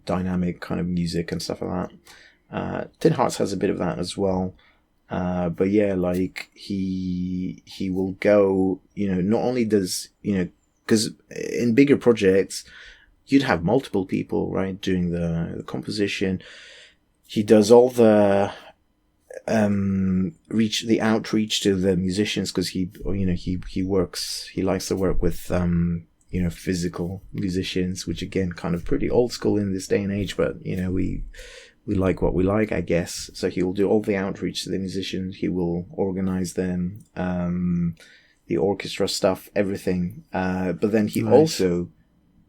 dynamic kind of music and stuff like that. Tin Hearts has a bit of that as well, but yeah, he will go, not only does, because in bigger projects you'd have multiple people, right, doing the composition. He does all the outreach to the musicians, because he likes to work with physical musicians, which again, kind of pretty old school in this day and age, but we like what we like, I guess. So he will do all the outreach to the musicians. He will organize them, the orchestra stuff, everything. But then he also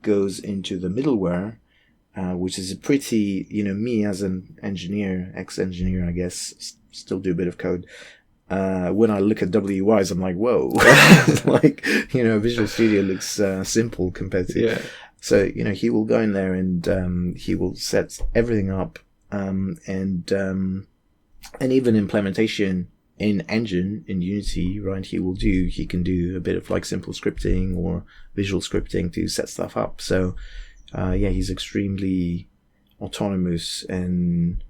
goes into the middleware, which is a pretty, me as an engineer, ex-engineer, I guess, still do a bit of code. When I look at WIs, I'm like, whoa, Visual Studio looks simple compared to.
Yeah.
So, he will go in there and he will set everything up. And even implementation in Engine, in Unity, right, he can do a bit of like simple scripting or visual scripting to set stuff up. So, he's extremely autonomous and,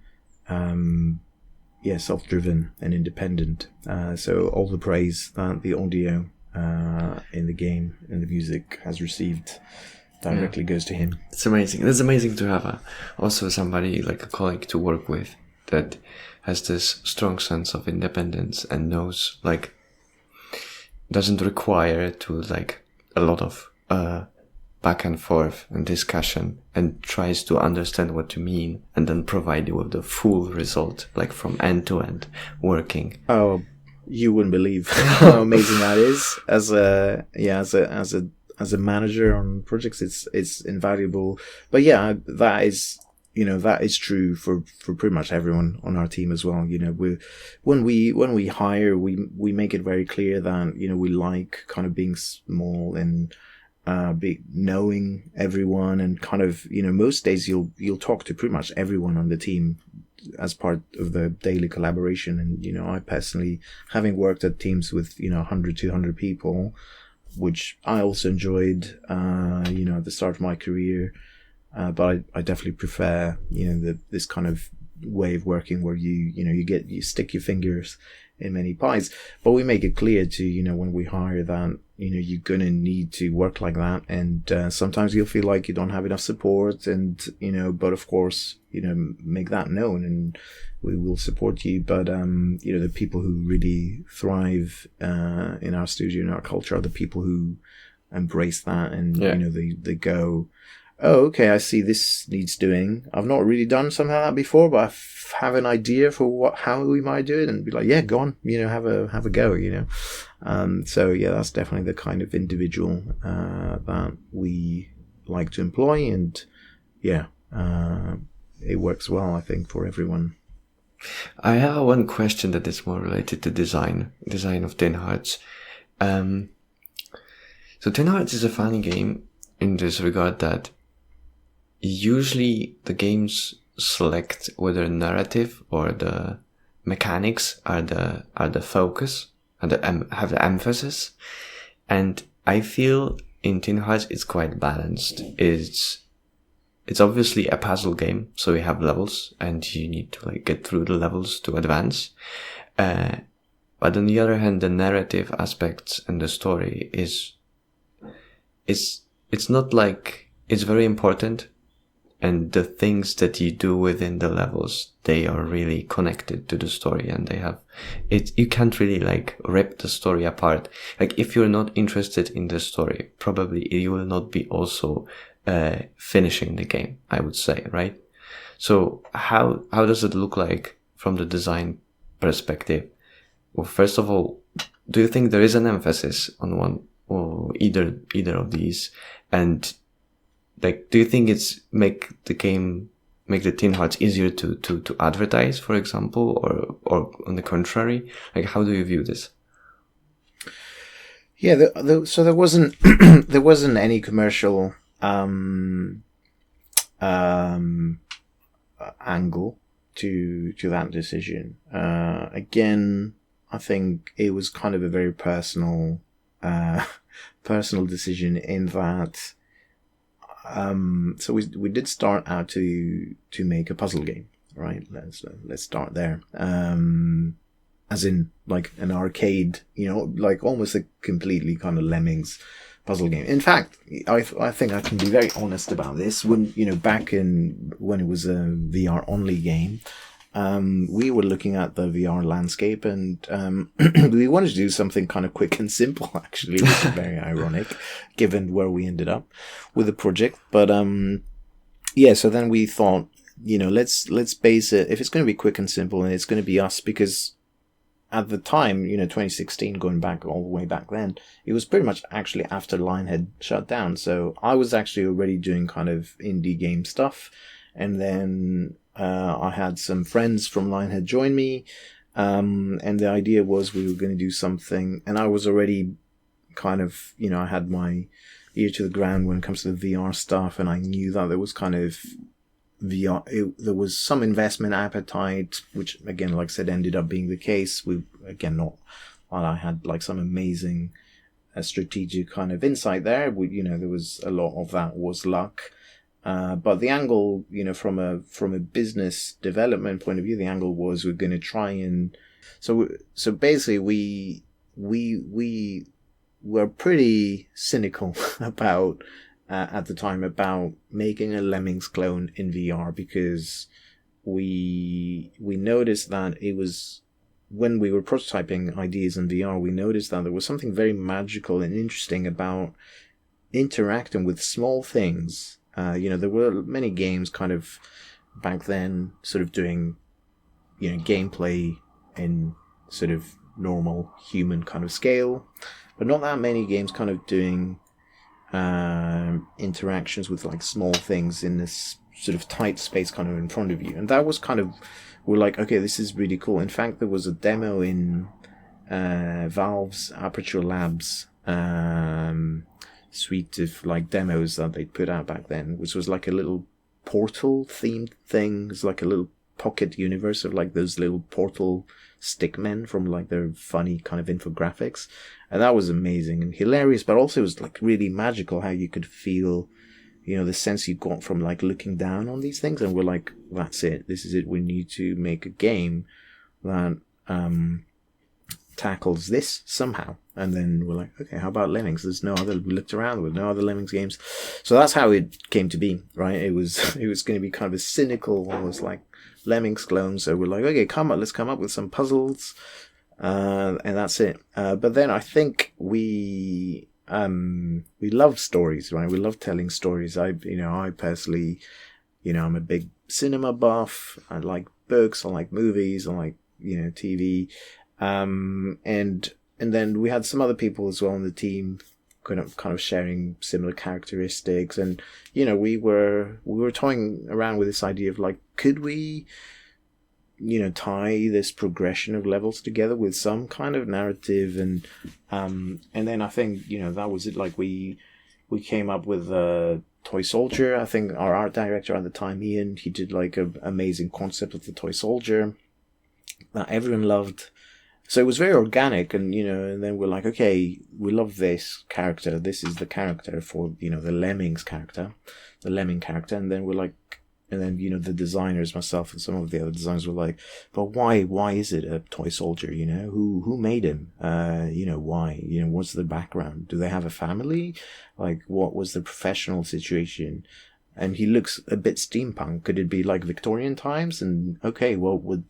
self-driven and independent. So all the praise that the audio in the game and the music has received directly goes to him.
It's amazing. It's amazing to have also somebody like a colleague to work with that has this strong sense of independence and knows, like, doesn't require to like a lot of back and forth and discussion, and tries to understand what you mean and then provide you with the full result, like from end to end working.
Oh, you wouldn't believe how amazing that is. As a manager on projects, it's invaluable. But yeah, that is true for pretty much everyone on our team as well. When we hire, we make it very clear that, we like kind of being small and knowing everyone, and kind of, most days you'll talk to pretty much everyone on the team as part of the daily collaboration. And, I personally, having worked at teams with, 100, 200 people, which I also enjoyed, at the start of my career. But I definitely prefer, this kind of way of working where you stick your fingers in many pies. But we make it clear to, when we hire that, you're going to need to work like that. And sometimes you'll feel like you don't have enough support, and, but of course, make that known and we will support you. But, the people who really thrive in our studio and our culture are the people who embrace that, and, they go, oh, okay, I see this needs doing. I've not really done something like that before, but I have an idea for how we might do it, and be like, yeah, go on, have a go, So yeah, that's definitely the kind of individual that we like to employ, and it works well, I think, for everyone.
I have one question that is more related to design of Tin Hearts. So Tin Hearts is a funny game in this regard that usually the games select whether narrative or the mechanics are the focus and have the emphasis. And I feel in Tin Hearts it's quite balanced. It's obviously a puzzle game, so you have levels and you need to like get through the levels to advance. But on the other hand, the narrative aspects and the story it's not like, it's very important. And the things that you do within the levels, they are really connected to the story, and they have it. You can't really like rip the story apart. Like if you're not interested in the story, probably you will not be also finishing the game, I would say, right? So how does it look like from the design perspective? Well, first of all, do you think there is an emphasis on one or either of these? And like, do you think it's make the Tin Hearts easier to advertise, for example, or on the contrary? Like, how do you view this?
Yeah, so there wasn't there wasn't any commercial angle to that decision. Again, I think it was kind of a very personal decision in that. So we did start out to make a puzzle game, right? Let's start there. As in like an arcade, like almost a completely kind of Lemmings puzzle game. In fact, I think I can be very honest about this. When back when it was a VR only game, we were looking at the VR landscape, and we wanted to do something kind of quick and simple, actually, which is very ironic given where we ended up with the project. But so then we thought, let's base it, if it's going to be quick and simple, and it's going to be us, because at the time, 2016, going back all the way back then, it was pretty much actually after Line had shut down. So I was actually already doing kind of indie game stuff, and then I had some friends from Lionhead join me, and the idea was we were going to do something, and I was already kind of, I had my ear to the ground when it comes to the VR stuff, and I knew that there was kind of VR, there was some investment appetite, which again, like I said, ended up being the case. Not while I had like some amazing strategic kind of insight there. There was a lot of that was luck. But the angle, from a business development point of view, the angle was we're going to try and so basically we were pretty cynical about at the time about making a Lemmings clone in VR, because we noticed that it was, when we were prototyping ideas in VR, we noticed that there was something very magical and interesting about interacting with small things. There were many games kind of back then sort of doing, gameplay in sort of normal human kind of scale, but not that many games kind of doing interactions with like small things in this sort of tight space kind of in front of you. And that was kind of, we're like, okay, this is really cool. In fact, there was a demo in Valve's Aperture Labs suite of like demos that they put out back then, which was like a little Portal themed thing. It's like a little pocket universe of like those little Portal stickmen from like their funny kind of infographics. And that was amazing and hilarious, but also it was like really magical how you could feel, the sense you got from like looking down on these things. And we're like, that's it. This is it. We need to make a game that tackles this somehow. And then we're like, okay, how about Lemmings? We looked around with no other Lemmings games. So that's how it came to be, right? It was going to be kind of a cynical, almost like Lemmings clone. So we're like, okay, let's come up with some puzzles. And that's it. But then I think we love stories, right? We love telling stories. I personally, I'm a big cinema buff. I like books. I like movies. I like, TV. And then we had some other people as well on the team kind of sharing similar characteristics. And, we were toying around with this idea of like, could we, tie this progression of levels together with some kind of narrative? And then I think, that was it. Like we came up with a Toy Soldier. I think our art director at the time, Ian, he did like an amazing concept of the Toy Soldier that everyone loved. So it was very organic, and and then we're like, okay, we love this character. This is the character for the Lemmings character, the Lemming character. And then we're like, and then the designers, myself and some of the other designers were like, but why is it a toy soldier? Who made him? Why? What's the background? Do they have a family? Like, what was the professional situation? And he looks a bit steampunk. Could it be like Victorian times? And okay, what would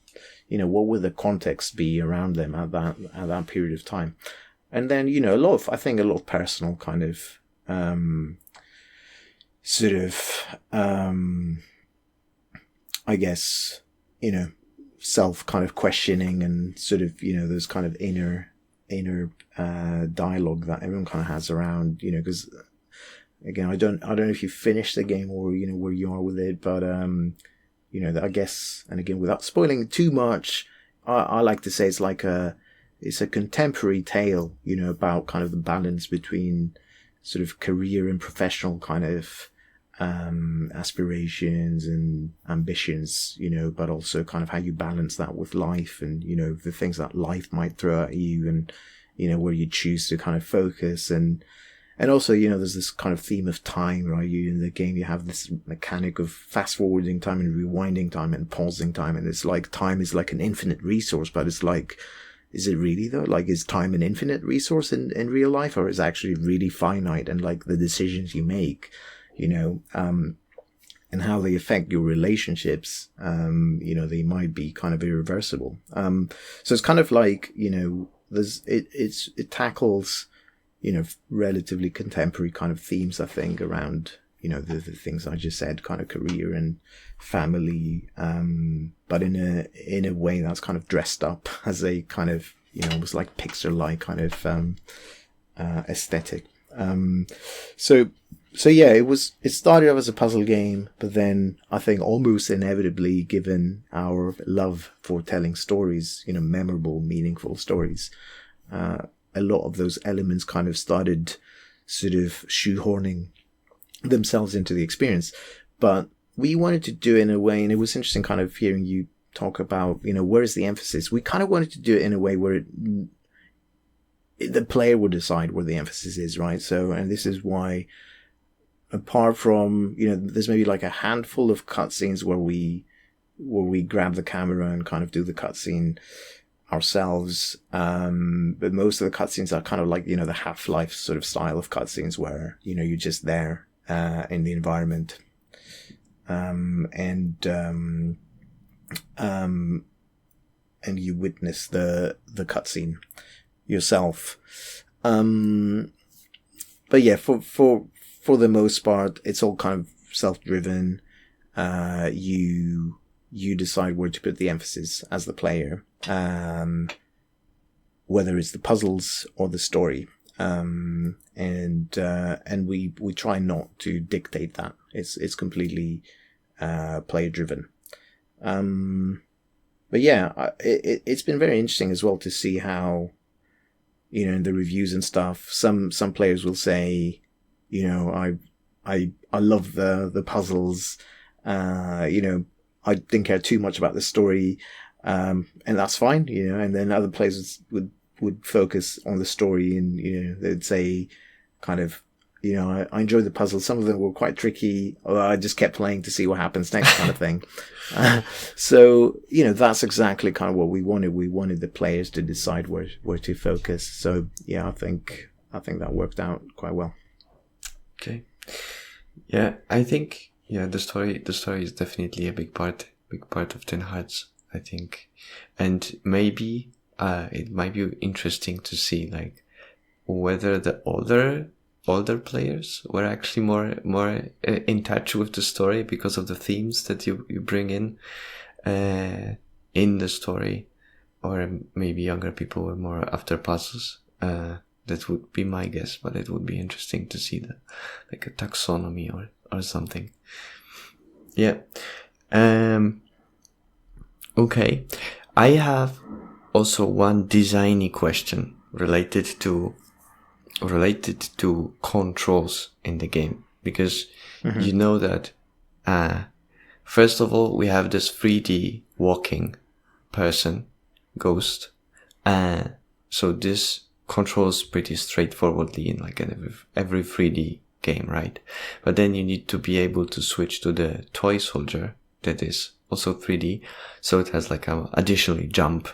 the context be around them at that period of time? And then, a lot of personal kind of, I guess, self kind of questioning and sort of, those kind of inner dialogue that everyone kind of has around, because again, I don't know if you finished the game or, where you are with it, but, I guess, and again, without spoiling too much, I like to say it's a contemporary tale, about kind of the balance between sort of career and professional kind of, aspirations and ambitions, but also kind of how you balance that with life and, the things that life might throw at you and, where you choose to kind of focus. And also, there's this kind of theme of time, right? In the game, you have this mechanic of fast forwarding time and rewinding time and pausing time. And it's like time is like an infinite resource, but it's like, is it really though? Like, is time an infinite resource in real life, or is it actually really finite? And like the decisions you make, and how they affect your relationships, they might be kind of irreversible. So it's kind of like, it tackles, relatively contemporary kind of themes, I think, around, the things I just said, kind of career and family, but in a way that's kind of dressed up as a kind of, almost like pixel-like kind of, aesthetic. So yeah, it started off as a puzzle game, but then I think almost inevitably, given our love for telling stories, memorable, meaningful stories, a lot of those elements kind of started sort of shoehorning themselves into the experience. But we wanted to do it in a way, and it was interesting kind of hearing you talk about, where is the emphasis? We kind of wanted to do it in a way where the player would decide where the emphasis is, right? So, and this is why, apart from, there's maybe like a handful of cutscenes where we grab the camera and kind of do the cutscene ourselves. But most of the cutscenes are kind of like, the Half-Life sort of style of cutscenes where, you're just there, in the environment. And you witness the cutscene yourself. But yeah, for the most part, it's all kind of self-driven. You decide where to put the emphasis as the player, whether it's the puzzles or the story. And we try not to dictate that. It's completely player driven. But yeah, it's been very interesting as well to see how, in the reviews and stuff, some players will say, I love the puzzles, I didn't care too much about the story, and that's fine, and then other players would focus on the story, and, they'd say kind of, I enjoyed the puzzles. Some of them were quite tricky, or I just kept playing to see what happens next kind of thing. So, that's exactly kind of what we wanted. We wanted the players to decide where to focus. So yeah, I think that worked out quite well.
Okay. Yeah, I think, the story is definitely a big part of Tin Hearts, I think. And maybe, it might be interesting to see, like, whether the older players were actually more in touch with the story because of the themes that you bring in the story, or maybe younger people were more after puzzles. That would be my guess, but it would be interesting to see like a taxonomy or something. Yeah. Okay. I have also one designy question related to controls in the game, because you know that first of all we have this 3D walking person ghost, so this controls pretty straightforwardly in like every 3D game, right? But then you need to be able to switch to the toy soldier that is also 3D, so it has like a additionally jump.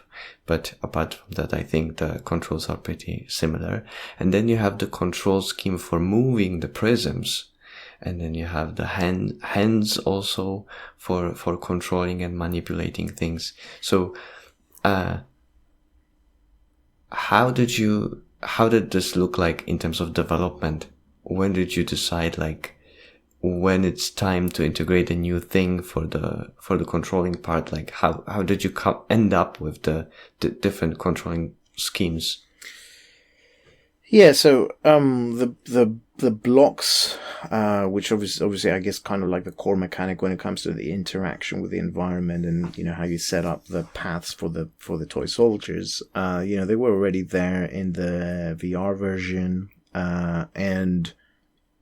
But apart from that, I think the controls are pretty similar. And then you have the control scheme for moving the prisms, and then you have the hands also for controlling and manipulating things. So how did this look like in terms of development? When did you decide, like, when it's time to integrate a new thing for the controlling part? Like, how did you end up with the different controlling schemes?
Yeah, so the blocks, which obviously I guess kind of like the core mechanic when it comes to the interaction with the environment and how you set up the paths for the toy soldiers, they were already there in the VR version, and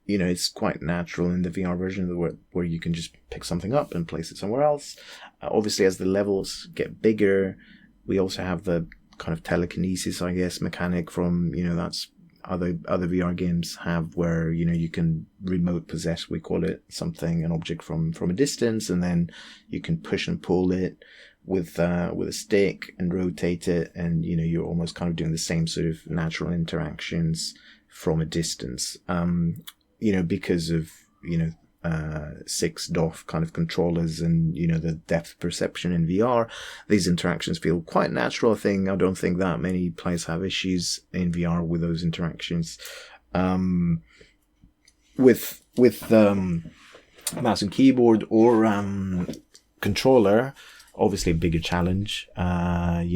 it's quite natural in the VR version where you can just pick something up and place it somewhere else. Obviously, as the levels get bigger, we also have the kind of telekinesis, I guess, mechanic from, that's other VR games have, where, you can remote possess, we call it, an object from a distance, and then you can push and pull it with a stick and rotate it, and, you're almost kind of doing the same sort of natural interactions from a distance. Because of, 6 DOF kind of controllers and, the depth perception in VR, these interactions feel quite natural. I don't think that many players have issues in VR with those interactions. With mouse and keyboard or controller, obviously a bigger challenge. I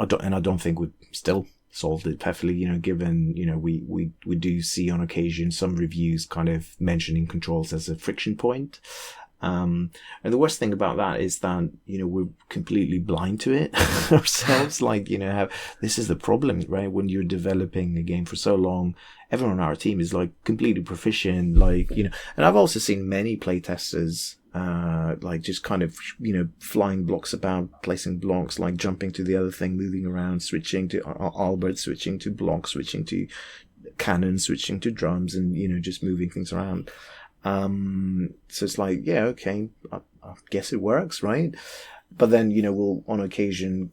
don't think we've still solved it perfectly, given, we do see on occasion some reviews kind of mentioning controls as a friction point. And the worst thing about that is that, we're completely blind to it ourselves. Like, this is the problem, right? When you're developing a game for so long, everyone on our team is like completely proficient, like, and I've also seen many playtesters, like just kind of, flying blocks about, placing blocks, like jumping to the other thing, moving around, switching to Albert, switching to blocks, switching to cannon, switching to drums, and, just moving things around. So it's like, yeah, okay, I guess it works, right? But then, we'll on occasion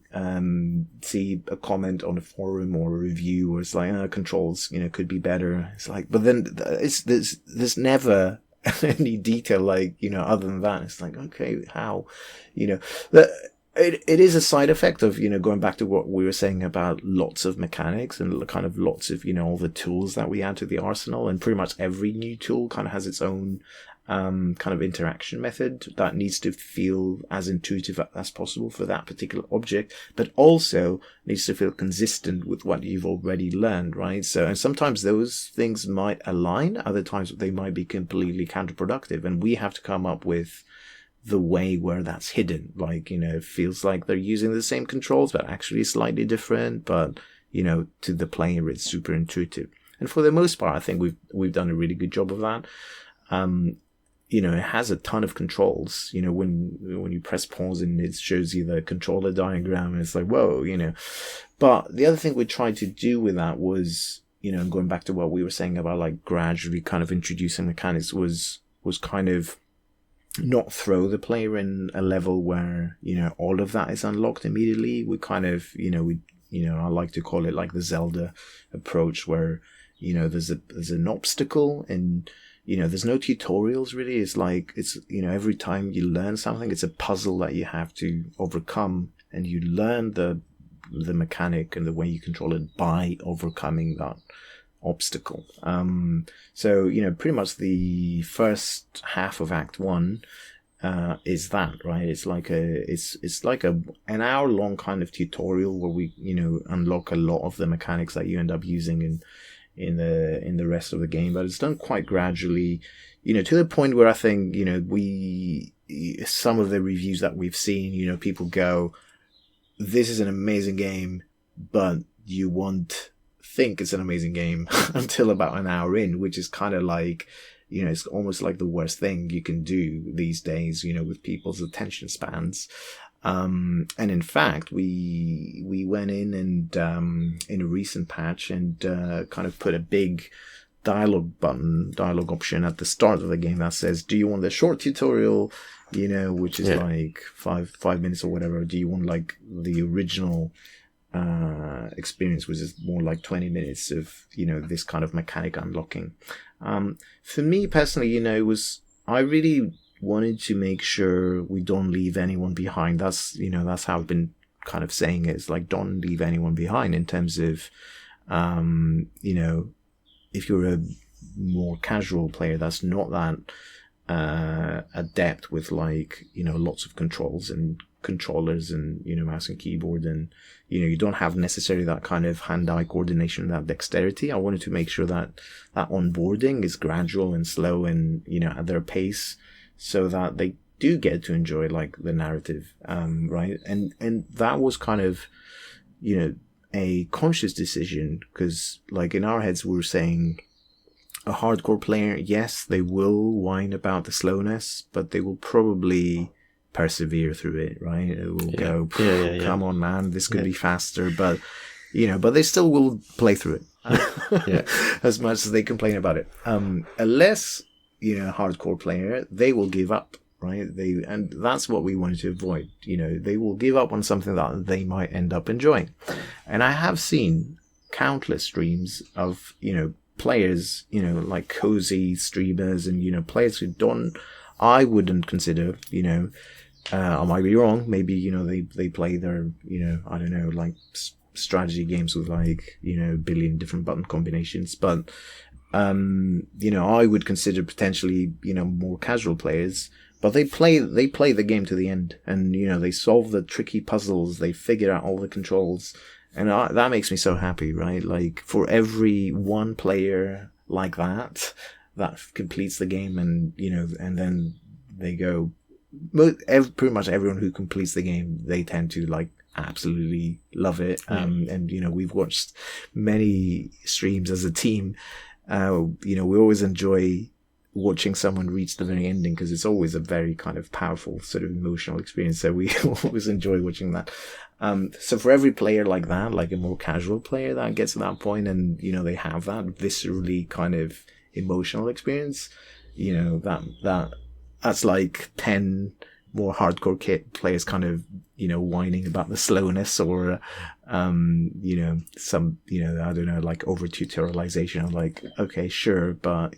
see a comment on a forum or a review where it's like, controls, could be better. It's like, but then there's never any detail, like, other than that. It's like, okay, how, it is a side effect of, going back to what we were saying about lots of mechanics and kind of lots of, all the tools that we add to the arsenal, and pretty much every new tool kind of has its own kind of interaction method that needs to feel as intuitive as possible for that particular object, but also needs to feel consistent with what you've already learned, right? So, and sometimes those things might align, other times they might be completely counterproductive, and we have to come up with the way where that's hidden. Like, it feels like they're using the same controls, but actually slightly different, but, to the player, it's super intuitive. And for the most part, I think we've done a really good job of that. It has a ton of controls, when you press pause and it shows you the controller diagram, and it's like, whoa, But the other thing we tried to do with that was, going back to what we were saying about like gradually kind of introducing mechanics, was kind of not throw the player in a level where, all of that is unlocked immediately. We kind of, I like to call it like the Zelda approach, where, there's an obstacle, and, there's no tutorials really. It's like, every time you learn something, it's a puzzle that you have to overcome, and you learn the mechanic and the way you control it by overcoming that obstacle. So, pretty much the first half of Act 1 is that, right? It's like an hour long kind of tutorial where we, unlock a lot of the mechanics that you end up using in the rest of the game, but it's done quite gradually, to the point where I think, some of the reviews that we've seen, people go, this is an amazing game, but you won't think it's an amazing game until about an hour in, which is kind of like, it's almost like the worst thing you can do these days, with people's attention spans. And in fact, we went in and, in a recent patch, and, kind of put a big dialogue option at the start of the game that says, do you want the short tutorial, which is like five minutes or whatever? Or do you want like the original, experience, which is more like 20 minutes of, this kind of mechanic unlocking? For me personally, I really wanted to make sure we don't leave anyone behind. That's how I've been kind of saying it. It's like, don't leave anyone behind in terms of, if you're a more casual player that's not that adept with like, lots of controls and controllers and, mouse and keyboard, and, you don't have necessarily that kind of hand-eye coordination, that dexterity. I wanted to make sure that onboarding is gradual and slow and, at their pace, so that they do get to enjoy like the narrative, right? And that was kind of, a conscious decision, because like in our heads we were saying, a hardcore player, yes, they will whine about the slowness, but they will probably persevere through it, right? It will go, come on, man, this could be faster, but but they still will play through it as much as they complain about it. A less hardcore player, they will give up, right? And that's what we wanted to avoid. They will give up on something that they might end up enjoying. And I have seen countless streams of players, like cozy streamers, and players who I wouldn't consider, I might be wrong, maybe they play their I don't know, like strategy games with like billion different button combinations, but I would consider potentially more casual players, but they play the game to the end, and they solve the tricky puzzles, they figure out all the controls, and that makes me so happy, right? Like, for every one player like that completes the game, and and then they go. Pretty much everyone who completes the game, they tend to like absolutely love it. And we've watched many streams as a team. We always enjoy watching someone reach the very ending because it's always a very kind of powerful sort of emotional experience. So we always enjoy watching that. So for every player like that, like a more casual player that gets to that point and, they have that viscerally kind of emotional experience, that's like 10 more hardcore players kind of, whining about the slowness or, some, I don't know, like over tutorialization. I'm like, okay, sure. But,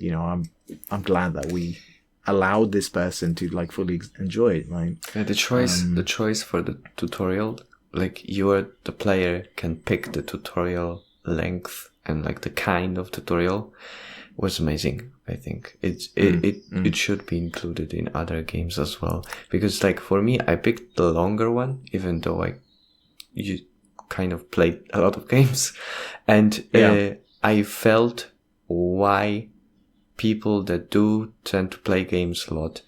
I'm glad that we allowed this person to like fully enjoy it, right?
Yeah, the choice for the tutorial, like the player can pick the tutorial length and like the kind of tutorial was amazing. I think it should be included in other games as well, because like for me, I picked the longer one, even though you kind of played a lot of games, and I felt why people that do tend to play games a lot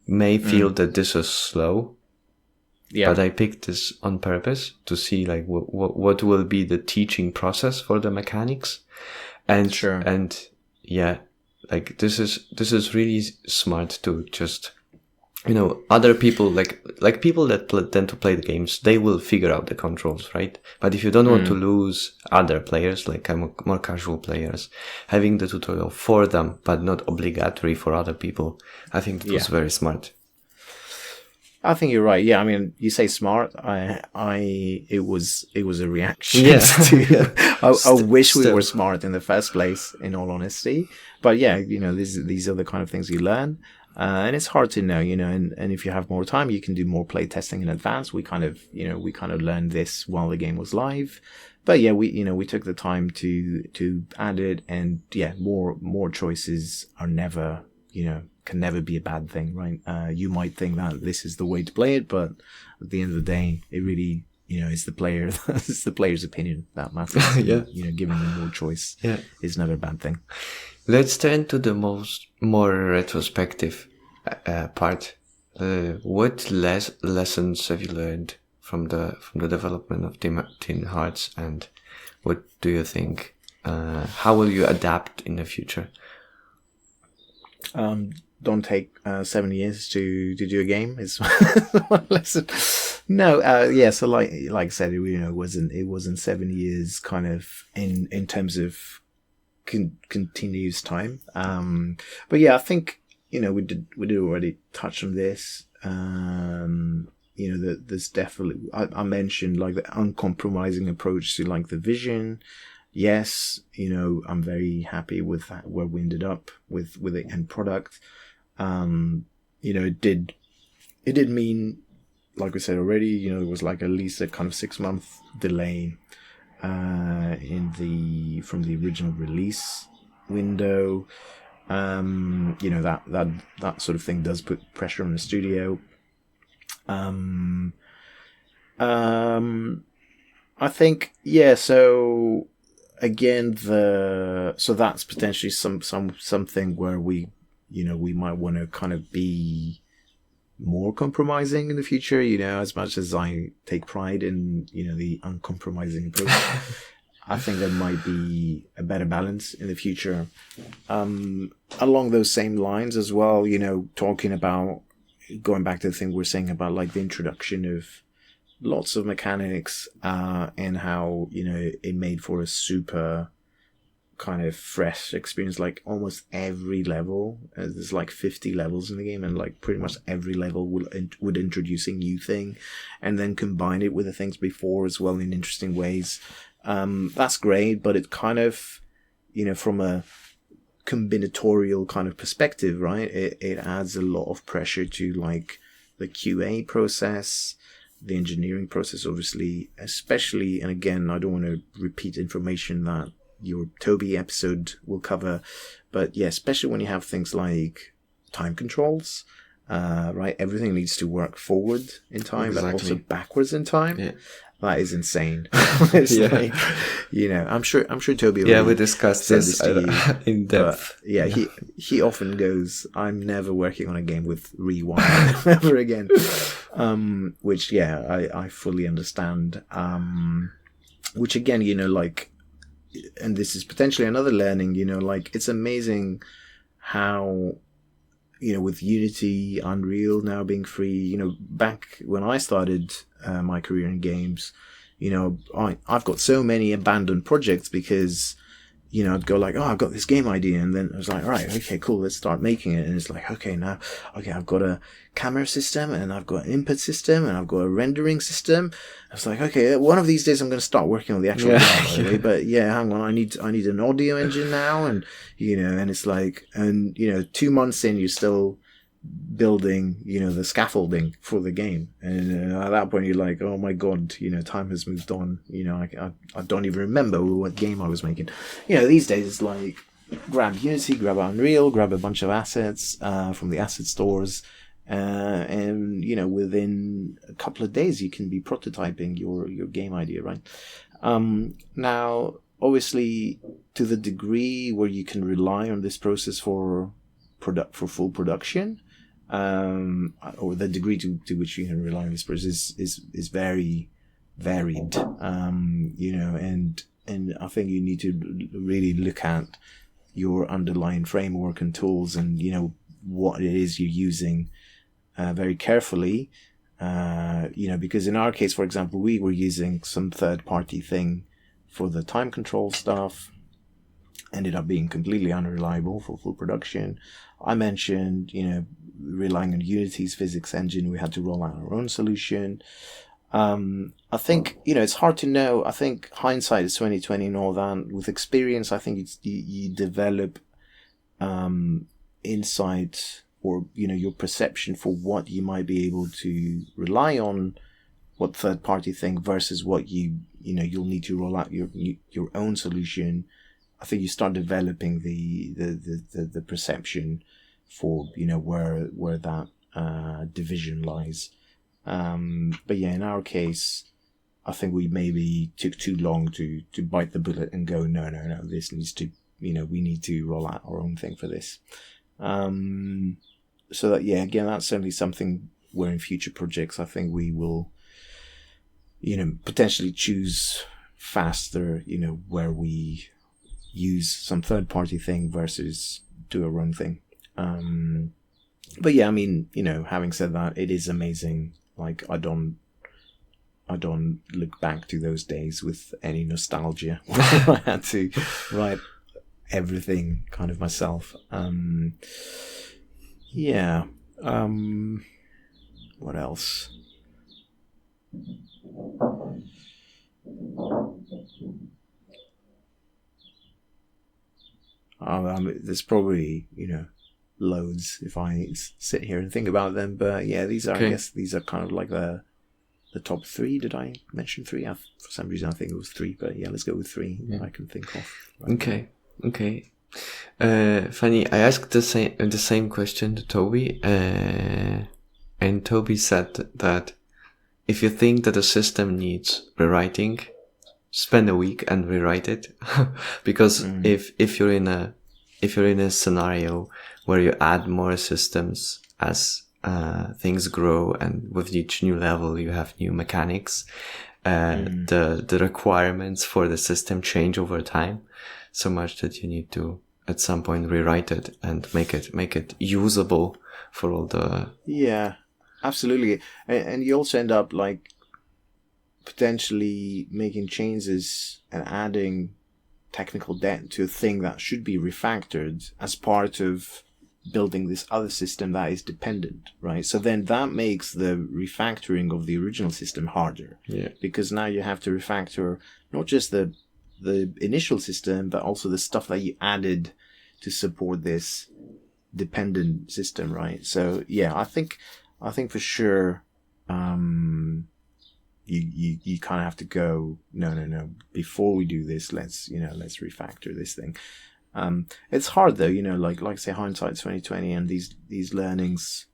may feel that this is slow. Yeah. But I picked this on purpose to see like what will be the teaching process for the mechanics, and like this is really smart to just, other people like people that tend to play the games, they will figure out the controls, right? But if you don't want to lose other players, like more casual players, having the tutorial for them, but not obligatory for other people, I think it was very smart.
I think you're right. Yeah, I mean, you say smart. It was a reaction to. I wish we were smart in the first place. In all honesty, but yeah, these are the kind of things you learn, and it's hard to know. And if you have more time, you can do more play testing in advance. We kind of learned this while the game was live, but yeah, we took the time to add it, and yeah, more choices are never can never be a bad thing, right? You might think that this is the way to play it, but at the end of the day, it really, it's the player, it's the player's opinion that matters. Giving them more choice is never a bad thing.
Let's turn to the more retrospective part. What lessons have you learned from the development of Tin Hearts, and what do you think? How will you adapt in the future?
Don't take 7 years to do a game is one lesson. No, so like I said, it wasn't 7 years kind of in terms of continuous time. But yeah, I think we did already touch on this. There's definitely I mentioned like the uncompromising approach to like the vision. Yes, I'm very happy with that, where we ended up with the end product. It did mean, like we said already, it was like at least a kind of 6-month delay from the original release window. That sort of thing does put pressure on the studio. I think, so again, so that's potentially something where we might want to kind of be more compromising in the future, as much as I take pride in, the uncompromising approach. I think there might be a better balance in the future. Along those same lines as well, talking about, going back to the thing we're saying about like the introduction of lots of mechanics, and how, it made for a super kind of fresh experience. Like almost every level, there's like 50 levels in the game, and like pretty much every level would introduce a new thing and then combine it with the things before as well in interesting ways. That's great, but it kind of, from a combinatorial kind of perspective, right, it adds a lot of pressure to like the QA process, the engineering process, obviously, especially, and again, I don't want to repeat information that your Toby episode will cover, but yeah, especially when you have things like time controls, right? Everything needs to work forward in time, but also
Exactly.
backwards in time.
Yeah.
That is insane. It's
Yeah.
like, I'm sure Toby
Yeah, we
already
discussed
said
this
this to you,
in
but
depth.
yeah, he often goes, "I'm never working on a game with rewind ever again," which I fully understand. Which again, like, and this is potentially another learning. Like, it's amazing how, with Unity, Unreal now being free, back when I started my career in games, I've got so many abandoned projects because, I'd go like, oh, I've got this game idea. And then I was like, all right, okay, cool, let's start making it. And it's like, okay, I've got a camera system and I've got an input system and I've got a rendering system. I was like, okay, one of these days I'm going to start working on the actual game, by the way. But yeah, hang on, I need an audio engine now. And, and it's like, and, 2 months in, you're still building, the scaffolding for the game. And at that point, you're like, oh my God, time has moved on. I don't even remember what game I was making. These days it's like, grab Unity, grab Unreal, grab a bunch of assets from the asset stores. And, within a couple of days, you can be prototyping your game idea, right? Now, obviously, to the degree where you can rely on this process for full production, or the degree to which you can rely on this process is very varied, and I think you need to really look at your underlying framework and tools and, what it is you're using very carefully, because in our case, for example, we were using some third-party thing for the time control stuff, ended up being completely unreliable for full production. I mentioned, relying on Unity's physics engine, we had to roll out our own solution. I think, it's hard to know. I think hindsight is 2020 and all that. With experience, I think you develop insight or, your perception for what you might be able to rely on, what third-party thing versus what you'll need to roll out your own solution. I think you start developing the perception for, where that division lies. But yeah, in our case, I think we maybe took too long to bite the bullet and go, no, this needs to, we need to roll out our own thing for this. So that, yeah, again, that's certainly something where in future projects, I think we will, potentially choose faster, where we use some third-party thing versus do our own thing. But yeah, I mean, having said that, it is amazing. Like, I don't look back to those days with any nostalgia. I had to write everything kind of myself. Yeah. What else? There's probably, loads if I sit here and think about them. But yeah, these are, I guess these are kind of like the top three. Did I mention three? For some reason, I think it was three. But yeah, let's go with three. I can think of.
Right Okay. Funny, I asked the same question to Toby, and Toby said that if you think that a system needs rewriting, spend a week and rewrite it, because if you're in a scenario where you add more systems as things grow, and with each new level you have new mechanics, the requirements for the system change over time so much that you need to at some point rewrite it and make it usable for all the...
Yeah, absolutely. And you also end up like potentially making changes and adding technical debt to a thing that should be refactored as part of building this other system that is dependent, right? So then that makes the refactoring of the original system harder.
Yeah.
Because now you have to refactor not just the initial system, but also the stuff that you added to support this dependent system, right? So yeah, I think for sure, you kind of have to go, no, before we do this, let's refactor this thing. It's hard though, like say hindsight's 2020, and these learnings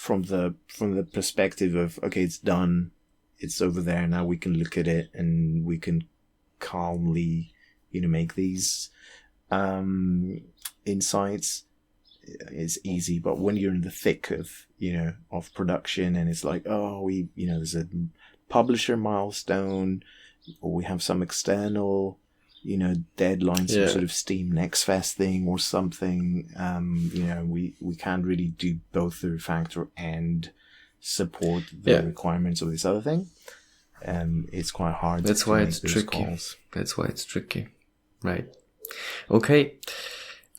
from the perspective of, okay, it's done, it's over there now, we can look at it and we can calmly, make these insights. It's easy, but when you're in the thick of of production, and it's like, oh, there's a publisher milestone, or we have some external deadline, some sort of Steam Next Fest thing or something, we can't really do both the refactor and support the requirements of this other thing. It's quite hard.
That's why it's tricky. That's why it's tricky. Right. Okay.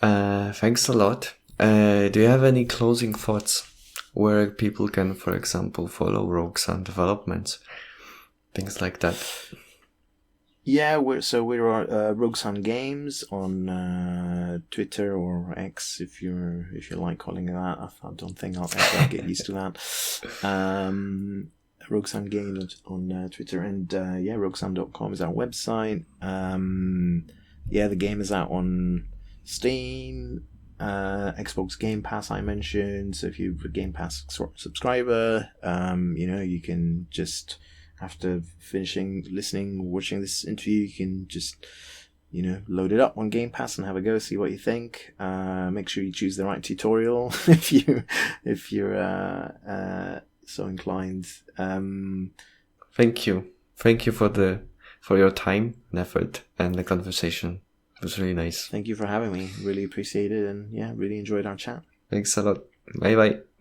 Thanks a lot. Do you have any closing thoughts where people can, for example, follow Rogue Sun developments? Things like that.
Yeah, we're Rogue Sun Games on Twitter or X, if you like calling it that. I don't think I'll ever get used to that. Rogue Sun Games on Twitter, and roguesun.com is our website. The game is out on Steam, Xbox Game Pass I mentioned. So if you're a Game Pass subscriber, you can just, after finishing watching this interview, you can just, load it up on Game Pass and have a go, see what you think. Make sure you choose the right tutorial if you're so inclined.
Thank you for your time and effort and the conversation. It was really nice.
Thank you for having me. Really appreciate it, and really enjoyed our chat.
Thanks a lot. Bye bye.